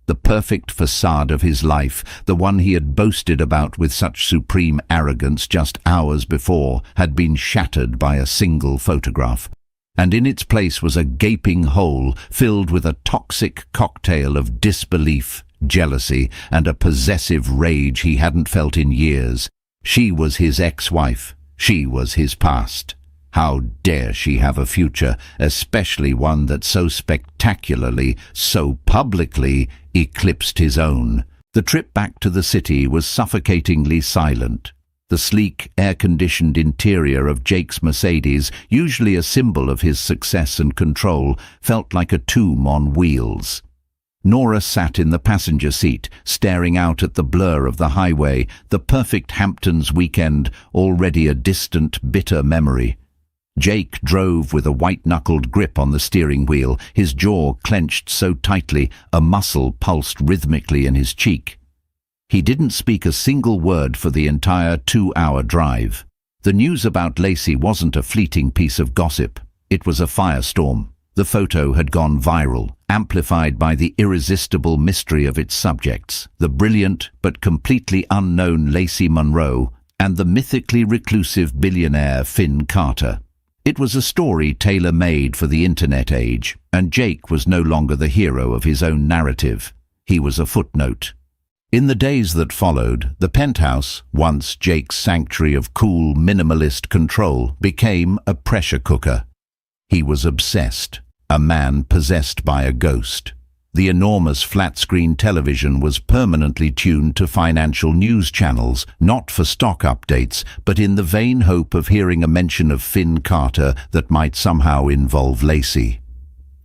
The perfect facade of his life, the one he had boasted about with such supreme arrogance just hours before, had been shattered by a single photograph. And in its place was a gaping hole filled with a toxic cocktail of disbelief, jealousy, and a possessive rage he hadn't felt in years. She was his ex-wife. She was his past. How dare she have a future, especially one that so spectacularly, so publicly, eclipsed his own? The trip back to the city was suffocatingly silent. The sleek, air-conditioned interior of Jake's Mercedes, usually a symbol of his success and control, felt like a tomb on wheels. Nora sat in the passenger seat, staring out at the blur of the highway, the perfect Hamptons weekend, already a distant, bitter memory. Jake drove with a white-knuckled grip on the steering wheel, his jaw clenched so tightly a muscle pulsed rhythmically in his cheek. He didn't speak a single word for the entire 2-hour drive. The news about Lacey wasn't a fleeting piece of gossip. It was a firestorm. The photo had gone viral, amplified by the irresistible mystery of its subjects, the brilliant but completely unknown Lacey Monroe and the mythically reclusive billionaire Finn Carter. It was a story tailor-made for the internet age, and Jake was no longer the hero of his own narrative. He was a footnote. In the days that followed, the penthouse, once Jake's sanctuary of cool, minimalist control, became a pressure cooker. He was obsessed, a man possessed by a ghost. The enormous flat-screen television was permanently tuned to financial news channels, not for stock updates, but in the vain hope of hearing a mention of Finn Carter that might somehow involve Lacey.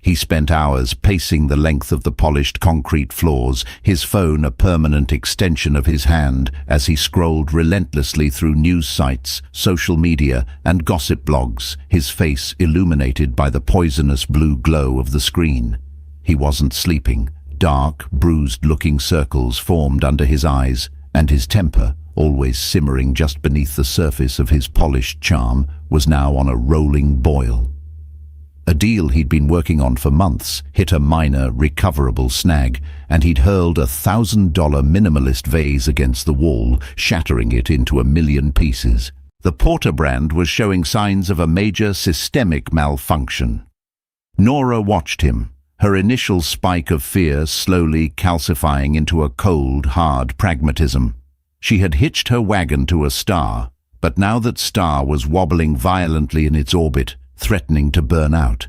He spent hours pacing the length of the polished concrete floors, his phone a permanent extension of his hand, as he scrolled relentlessly through news sites, social media, and gossip blogs, his face illuminated by the poisonous blue glow of the screen. He wasn't sleeping. Dark, bruised-looking circles formed under his eyes, and his temper, always simmering just beneath the surface of his polished charm, was now on a rolling boil. A deal he'd been working on for months hit a minor, recoverable snag, and he'd hurled a $1,000 minimalist vase against the wall, shattering it into 1,000,000 pieces. The Porter brand was showing signs of a major systemic malfunction. Nora watched him, her initial spike of fear slowly calcifying into a cold, hard pragmatism. She had hitched her wagon to a star, but now that star was wobbling violently in its orbit, threatening to burn out.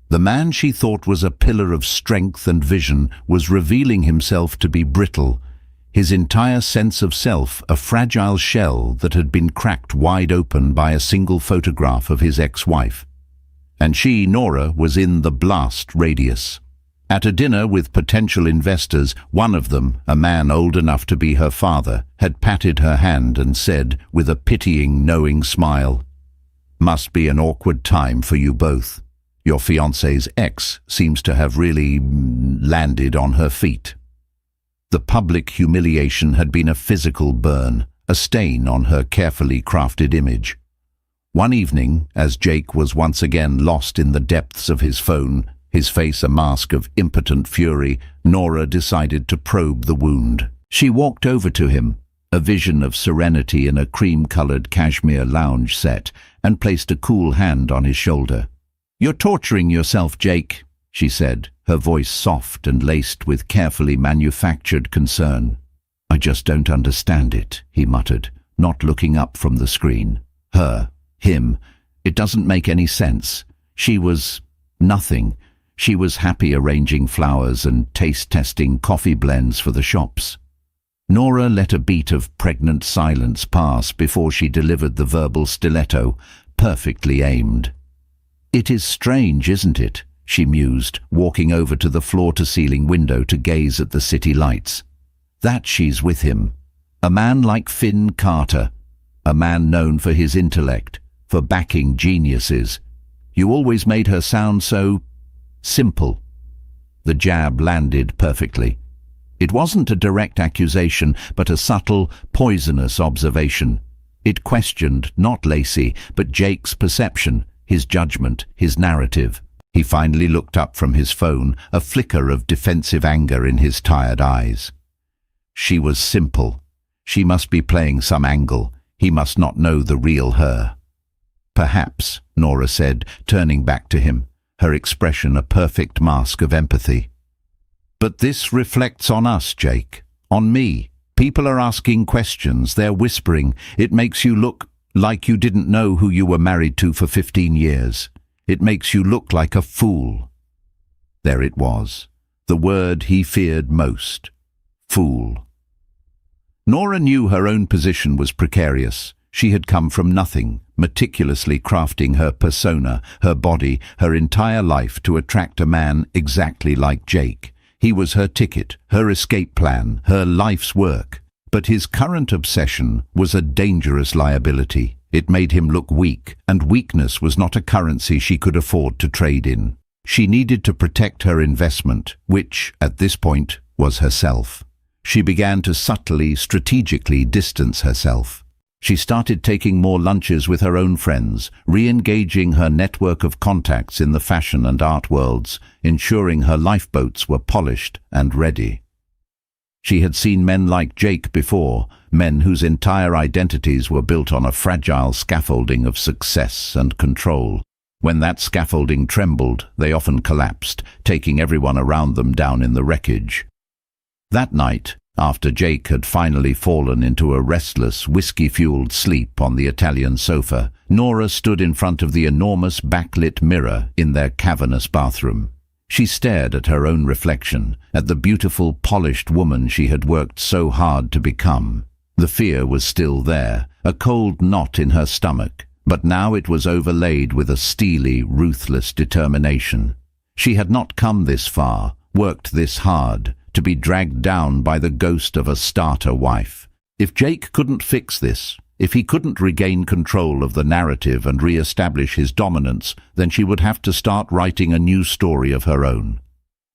The man she thought was a pillar of strength and vision was revealing himself to be brittle, his entire sense of self a fragile shell that had been cracked wide open by a single photograph of his ex-wife. And she, Nora, was in the blast radius. At a dinner with potential investors, one of them, a man old enough to be her father, had patted her hand and said, with a pitying, knowing smile, "Must be an awkward time for you both. Your fiancé's ex seems to have really landed on her feet." The public humiliation had been a physical burn, a stain on her carefully crafted image. One evening, as Jake was once again lost in the depths of his phone, his face a mask of impotent fury, Nora decided to probe the wound. She walked over to him, a vision of serenity in a cream-colored cashmere lounge set, and placed a cool hand on his shoulder. "You're torturing yourself, Jake," she said, her voice soft and laced with carefully manufactured concern. "I just don't understand it," he muttered, not looking up from the screen. Her, him, it doesn't make any sense. She was nothing. She was happy arranging flowers and taste-testing coffee blends for the shops. Nora let a beat of pregnant silence pass before she delivered the verbal stiletto, perfectly aimed. "It is strange, isn't it?" she mused, walking over to the floor-to-ceiling window to gaze at the city lights. "That she's with him. A man like Finn Carter. A man known for his intellect, for backing geniuses. You always made her sound so simple." The jab landed perfectly. It wasn't a direct accusation, but a subtle, poisonous observation. It questioned not Lacey, but Jake's perception, his judgment, his narrative. He finally looked up from his phone, a flicker of defensive anger in his tired eyes. She was simple. She must be playing some angle. He must not know the real her. "Perhaps," Nora said, turning back to him, her expression a perfect mask of empathy. "But this reflects on us, Jake. On me. People are asking questions, they're whispering. It makes you look like you didn't know who you were married to for 15 years. It makes you look like a fool." There it was, the word he feared most. Fool. Nora knew her own position was precarious. She had come from nothing, meticulously crafting her persona, her body, her entire life to attract a man exactly like Jake. He was her ticket, her escape plan, her life's work. But his current obsession was a dangerous liability. It made him look weak, and weakness was not a currency she could afford to trade in. She needed to protect her investment, which, at this point, was herself. She began to subtly, strategically distance herself. She started taking more lunches with her own friends, re-engaging her network of contacts in the fashion and art worlds, ensuring her lifeboats were polished and ready. She had seen men like Jake before, men whose entire identities were built on a fragile scaffolding of success and control. When that scaffolding trembled, they often collapsed, taking everyone around them down in the wreckage. That night, after Jake had finally fallen into a restless, whiskey-fueled sleep on the Italian sofa, Nora stood in front of the enormous backlit mirror in their cavernous bathroom. She stared at her own reflection, at the beautiful, polished woman she had worked so hard to become. The fear was still there, a cold knot in her stomach, but now it was overlaid with a steely, ruthless determination. She had not come this far, worked this hard, to be dragged down by the ghost of a starter wife. If Jake couldn't fix this, if he couldn't regain control of the narrative and re-establish his dominance, then she would have to start writing a new story of her own.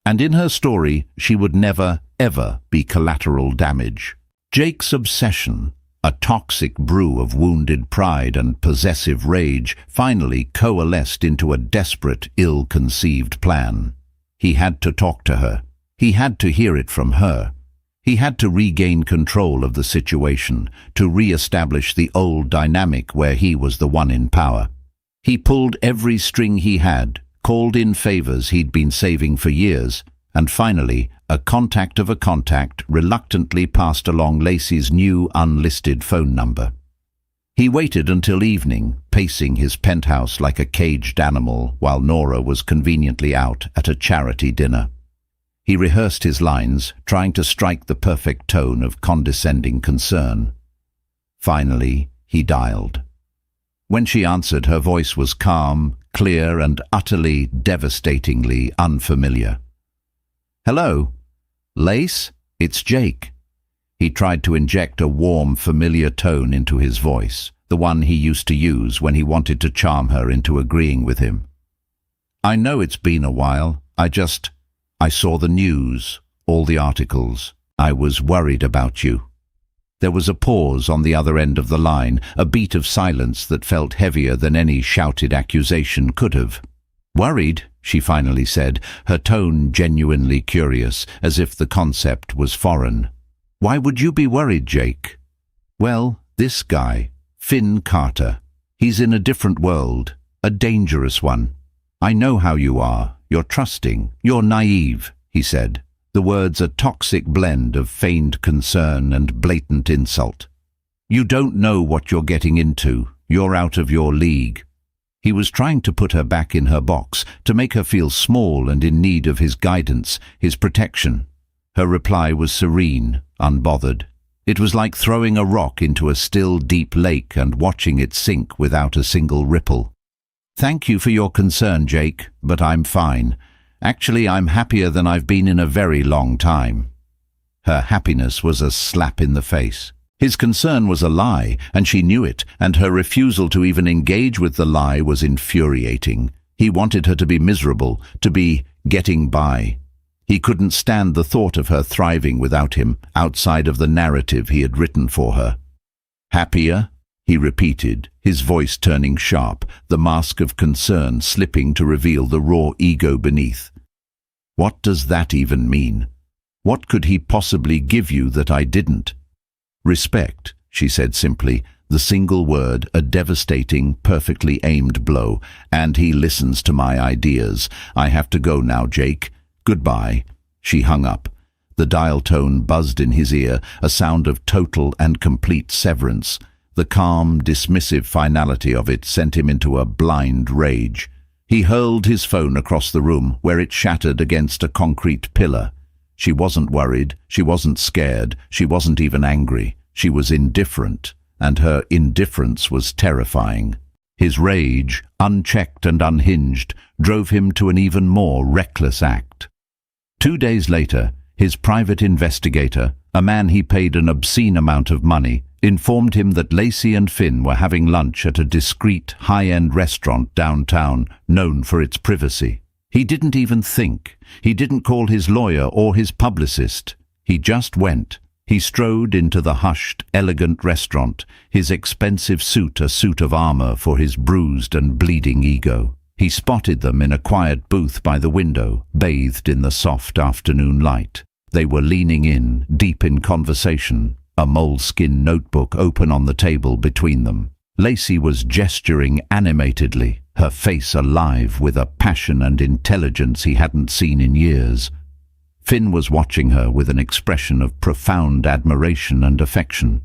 And in her story, she would never, ever be collateral damage. Jake's obsession, a toxic brew of wounded pride and possessive rage, finally coalesced into a desperate, ill-conceived plan. He had to talk to her. He had to hear it from her. He had to regain control of the situation, to re-establish the old dynamic where he was the one in power. He pulled every string he had, called in favors he'd been saving for years, and finally, a contact of a contact reluctantly passed along Lacey's new unlisted phone number. He waited until evening, pacing his penthouse like a caged animal while Nora was conveniently out at a charity dinner. He rehearsed his lines, trying to strike the perfect tone of condescending concern. Finally, he dialed. When she answered, her voice was calm, clear, and utterly, devastatingly unfamiliar. "Hello? Lace? It's Jake." He tried to inject a warm, familiar tone into his voice, the one he used to use when he wanted to charm her into agreeing with him. "I know it's been a while. I saw the news, all the articles. I was worried about you." There was a pause on the other end of the line, a beat of silence that felt heavier than any shouted accusation could have. "Worried?" she finally said, her tone genuinely curious, as if the concept was foreign. "Why would you be worried, Jake?" "Well, this guy, Finn Carter, he's in a different world, a dangerous one. I know how you are. You're trusting. You're naive," he said, the words a toxic blend of feigned concern and blatant insult. "You don't know what you're getting into. You're out of your league." He was trying to put her back in her box, to make her feel small and in need of his guidance, his protection. Her reply was serene, unbothered. It was like throwing a rock into a still, deep lake and watching it sink without a single ripple. "Thank you for your concern, Jake, but I'm fine. Actually, I'm happier than I've been in a very long time." Her happiness was a slap in the face. His concern was a lie, and she knew it, and her refusal to even engage with the lie was infuriating. He wanted her to be miserable, to be getting by. He couldn't stand the thought of her thriving without him, outside of the narrative he had written for her. "Happier?" he repeated, his voice turning sharp, the mask of concern slipping to reveal the raw ego beneath. "What does that even mean? What could he possibly give you that I didn't?" "Respect," she said simply, the single word, a devastating, perfectly aimed blow. "And he listens to my ideas. I have to go now, Jake. Goodbye." She hung up. The dial tone buzzed in his ear, a sound of total and complete severance. The calm, dismissive finality of it sent him into a blind rage. He hurled his phone across the room, where it shattered against a concrete pillar. She wasn't worried, she wasn't scared, she wasn't even angry. She was indifferent, and her indifference was terrifying. His rage, unchecked and unhinged, drove him to an even more reckless act. 2 days later, his private investigator, a man he paid an obscene amount of money, informed him that Lacey and Finn were having lunch at a discreet, high-end restaurant downtown, known for its privacy. He didn't even think. He didn't call his lawyer or his publicist. He just went. He strode into the hushed, elegant restaurant, his expensive suit a suit of armor for his bruised and bleeding ego. He spotted them in a quiet booth by the window, bathed in the soft afternoon light. They were leaning in, deep in conversation, a moleskin notebook open on the table between them. Lacey was gesturing animatedly, her face alive with a passion and intelligence he hadn't seen in years. Finn was watching her with an expression of profound admiration and affection.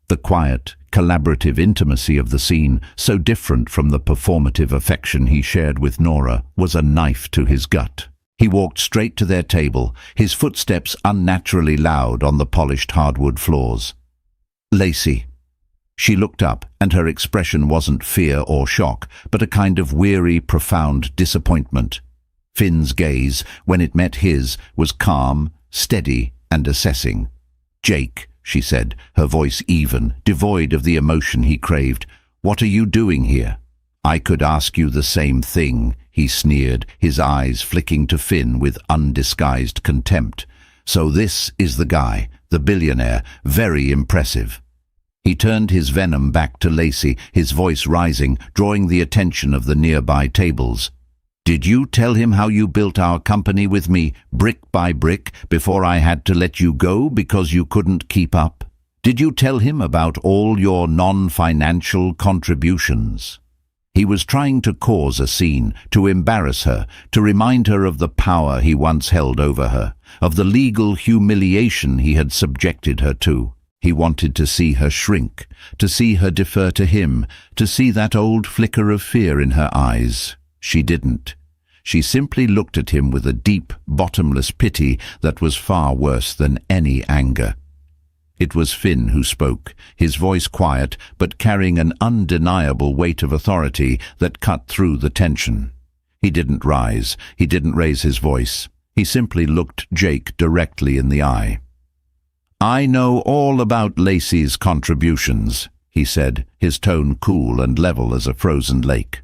The quiet, collaborative intimacy of the scene, so different from the performative affection he shared with Nora, was a knife to his gut. He walked straight to their table, his footsteps unnaturally loud on the polished hardwood floors. "Lacey." She looked up, and her expression wasn't fear or shock, but a kind of weary, profound disappointment. Finn's gaze, when it met his, was calm, steady, and assessing. "Jake," she said, her voice even, devoid of the emotion he craved, "what are you doing here?" "I could ask you the same thing," he sneered, his eyes flicking to Finn with undisguised contempt. "So this is the guy, the billionaire, very impressive." He turned his venom back to Lacey, his voice rising, drawing the attention of the nearby tables. "Did you tell him how you built our company with me, brick by brick, before I had to let you go because you couldn't keep up? Did you tell him about all your non-financial contributions?" He was trying to cause a scene, to embarrass her, to remind her of the power he once held over her, of the legal humiliation he had subjected her to. He wanted to see her shrink, to see her defer to him, to see that old flicker of fear in her eyes. She didn't. She simply looked at him with a deep, bottomless pity that was far worse than any anger. It was Finn who spoke, his voice quiet, but carrying an undeniable weight of authority that cut through the tension. He didn't rise, he didn't raise his voice. He simply looked Jake directly in the eye. "I know all about Lacey's contributions," he said, his tone cool and level as a frozen lake.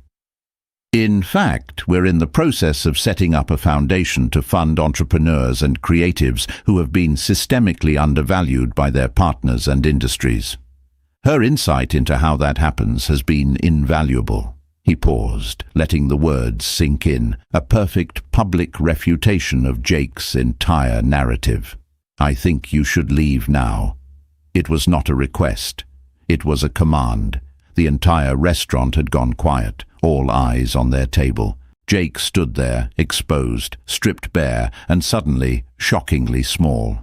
"In fact, we're in the process of setting up a foundation to fund entrepreneurs and creatives who have been systemically undervalued by their partners and industries. Her insight into how that happens has been invaluable." He paused, letting the words sink in, a perfect public refutation of Jake's entire narrative. "I think you should leave now." It was not a request. It was a command. The entire restaurant had gone quiet, all eyes on their table. Jake stood there, exposed, stripped bare, and suddenly shockingly small.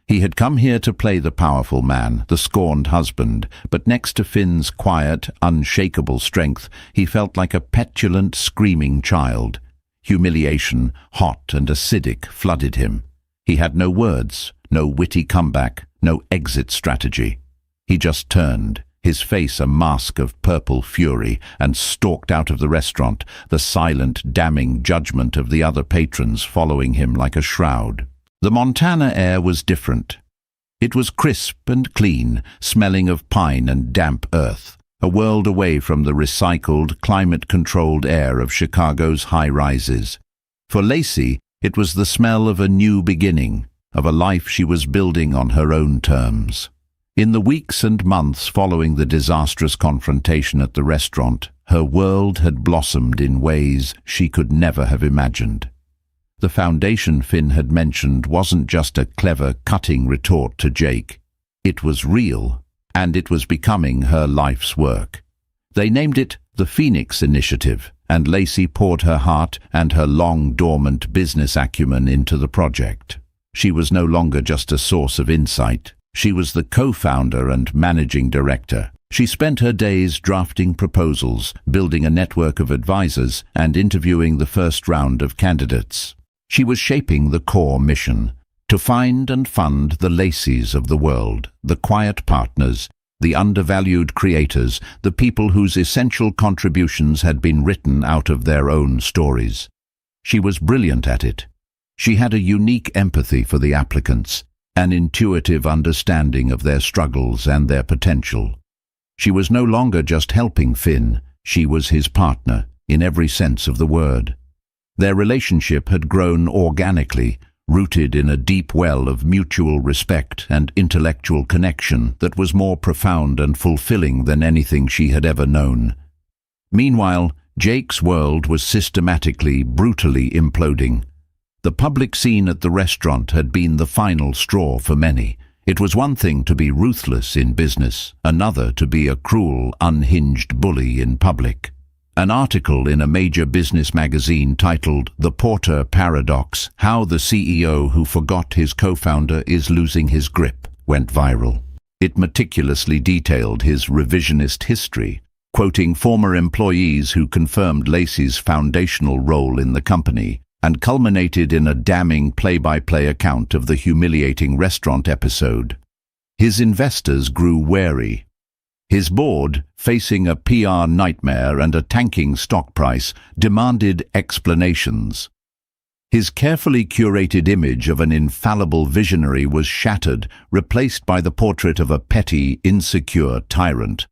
He had come here to play the powerful man, the scorned husband, but next to Finn's quiet, unshakable strength, he felt like a petulant, screaming child. Humiliation, hot and acidic, flooded him. He had no words, no witty comeback, no exit strategy. He just turned, his face a mask of purple fury, and stalked out of the restaurant, the silent, damning judgment of the other patrons following him like a shroud. The Montana air was different. It was crisp and clean, smelling of pine and damp earth, a world away from the recycled, climate-controlled air of Chicago's high-rises. For Lacey, it was the smell of a new beginning, of a life she was building on her own terms. In the weeks and months following the disastrous confrontation at the restaurant, her world had blossomed in ways she could never have imagined. The foundation Finn had mentioned wasn't just a clever, cutting retort to Jake. It was real, and it was becoming her life's work. They named it the Phoenix Initiative, and Lacey poured her heart and her long-dormant business acumen into the project. She was no longer just a source of insight. She was the co-founder and managing director. She spent her days drafting proposals, building a network of advisors, and interviewing the first round of candidates. She was shaping the core mission, to find and fund the Lacey's of the world, the quiet partners, the undervalued creators, the people whose essential contributions had been written out of their own stories. She was brilliant at it. She had a unique empathy for the applicants, an intuitive understanding of their struggles and their potential. She was no longer just helping Finn, she was his partner, in every sense of the word. Their relationship had grown organically, rooted in a deep well of mutual respect and intellectual connection that was more profound and fulfilling than anything she had ever known. Meanwhile, Jake's world was systematically, brutally imploding. The public scene at the restaurant had been the final straw for many. It was one thing to be ruthless in business, another to be a cruel, unhinged bully in public. An article in a major business magazine titled "The Porter Paradox: How the CEO Who Forgot His Co-Founder Is Losing His Grip" went viral. It meticulously detailed his revisionist history, quoting former employees who confirmed Lacey's foundational role in the company, and culminated in a damning play-by-play account of the humiliating restaurant episode. His investors grew wary. His board, facing a PR nightmare and a tanking stock price, demanded explanations. His carefully curated image of an infallible visionary was shattered, replaced by the portrait of a petty, insecure tyrant.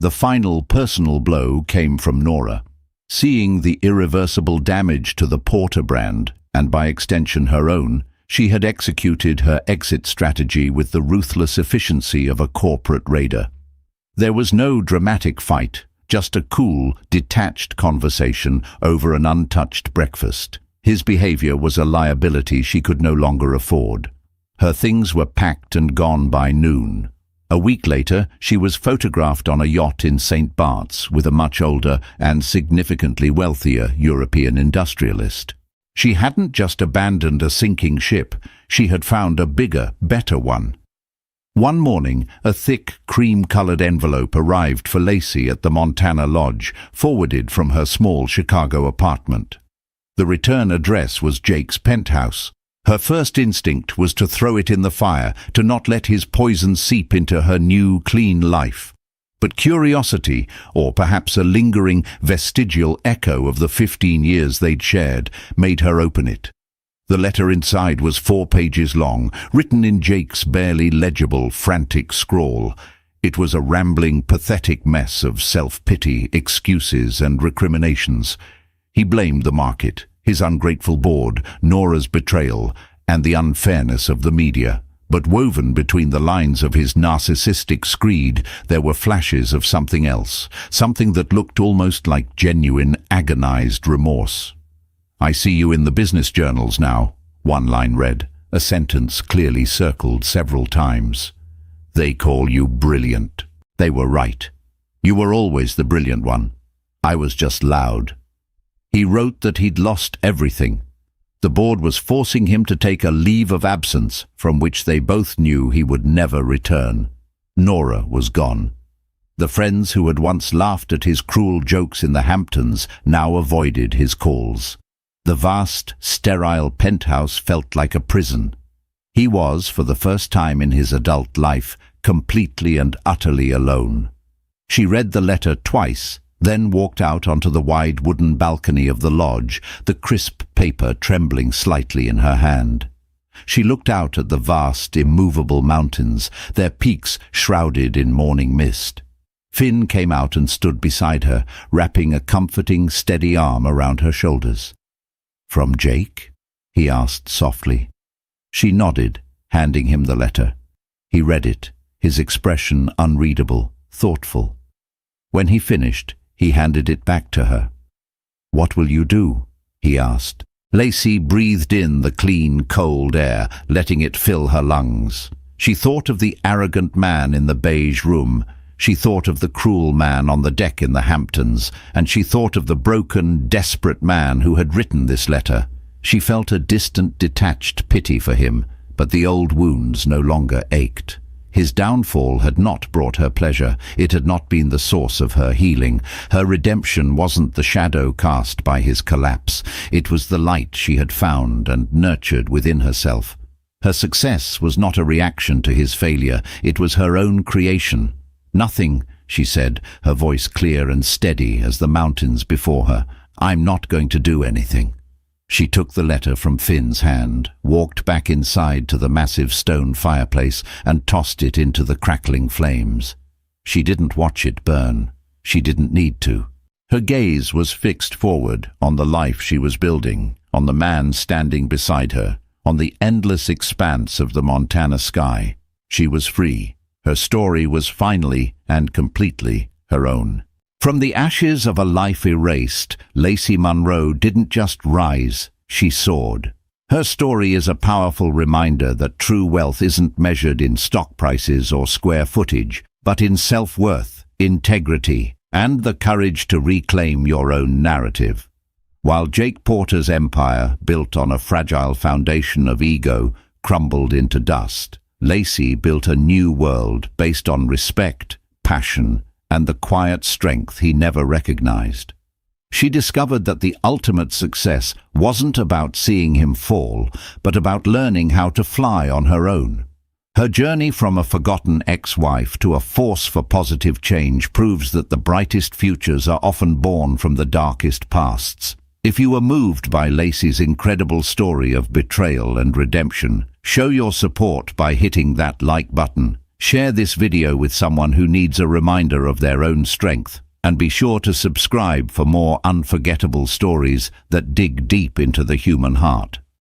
The final personal blow came from Nora. Seeing the irreversible damage to the Porter brand, and by extension her own, she had executed her exit strategy with the ruthless efficiency of a corporate raider. There was no dramatic fight, just a cool, detached conversation over an untouched breakfast. His behavior was a liability she could no longer afford. Her things were packed and gone by noon. A week later, she was photographed on a yacht in St. Bart's with a much older and significantly wealthier European industrialist. She hadn't just abandoned a sinking ship, she had found a bigger, better one. One morning, a thick, cream-colored envelope arrived for Lacey at the Montana Lodge, forwarded from her small Chicago apartment. The return address was Jake's penthouse. Her first instinct was to throw it in the fire, to not let his poison seep into her new, clean life. But curiosity, or perhaps a lingering, vestigial echo of the 15 years they'd shared, made her open it. The letter inside was 4 pages long, written in Jake's barely legible, frantic scrawl. It was a rambling, pathetic mess of self-pity, excuses and recriminations. He blamed the market, his ungrateful board, Nora's betrayal, and the unfairness of the media. But woven between the lines of his narcissistic screed, there were flashes of something else, something that looked almost like genuine, agonized remorse. "I see you in the business journals now," one line read, a sentence clearly circled several times. "They call you brilliant." They were right. You were always the brilliant one. I was just loud. He wrote that he'd lost everything. The board was forcing him to take a leave of absence from which they both knew he would never return. Nora was gone. The friends who had once laughed at his cruel jokes in the Hamptons now avoided his calls. The vast, sterile penthouse felt like a prison. He was, for the first time in his adult life, completely and utterly alone. She read the letter twice, then walked out onto the wide wooden balcony of the lodge, the crisp paper trembling slightly in her hand. She looked out at the vast, immovable mountains, their peaks shrouded in morning mist. Finn came out and stood beside her, wrapping a comforting, steady arm around her shoulders. "From Jake?" he asked softly. She nodded, handing him the letter. He read it, his expression unreadable, thoughtful. When he finished, he handed it back to her. "What will you do?" he asked. Lacey breathed in the clean, cold air, letting it fill her lungs. She thought of the arrogant man in the beige room. She thought of the cruel man on the deck in the Hamptons, and she thought of the broken, desperate man who had written this letter. She felt a distant, detached pity for him, but the old wounds no longer ached. His downfall had not brought her pleasure. It had not been the source of her healing. Her redemption wasn't the shadow cast by his collapse. It was the light she had found and nurtured within herself. Her success was not a reaction to his failure. It was her own creation. "Nothing," she said, her voice clear and steady as the mountains before her. "I'm not going to do anything." She took the letter from Finn's hand, walked back inside to the massive stone fireplace and tossed it into the crackling flames. She didn't watch it burn. She didn't need to. Her gaze was fixed forward on the life she was building, on the man standing beside her, on the endless expanse of the Montana sky. She was free. Her story was finally and completely her own. From the ashes of a life erased, Lacey Munro didn't just rise, she soared. Her story is a powerful reminder that true wealth isn't measured in stock prices or square footage, but in self-worth, integrity, and the courage to reclaim your own narrative. While Jake Porter's empire, built on a fragile foundation of ego, crumbled into dust, Lacey built a new world based on respect, passion, and the quiet strength he never recognized. She discovered that the ultimate success wasn't about seeing him fall, but about learning how to fly on her own. Her journey from a forgotten ex-wife to a force for positive change proves that the brightest futures are often born from the darkest pasts. If you were moved by Lacey's incredible story of betrayal and redemption, show your support by hitting that like button. Share this video with someone who needs a reminder of their own strength, and be sure to subscribe for more unforgettable stories that dig deep into the human heart.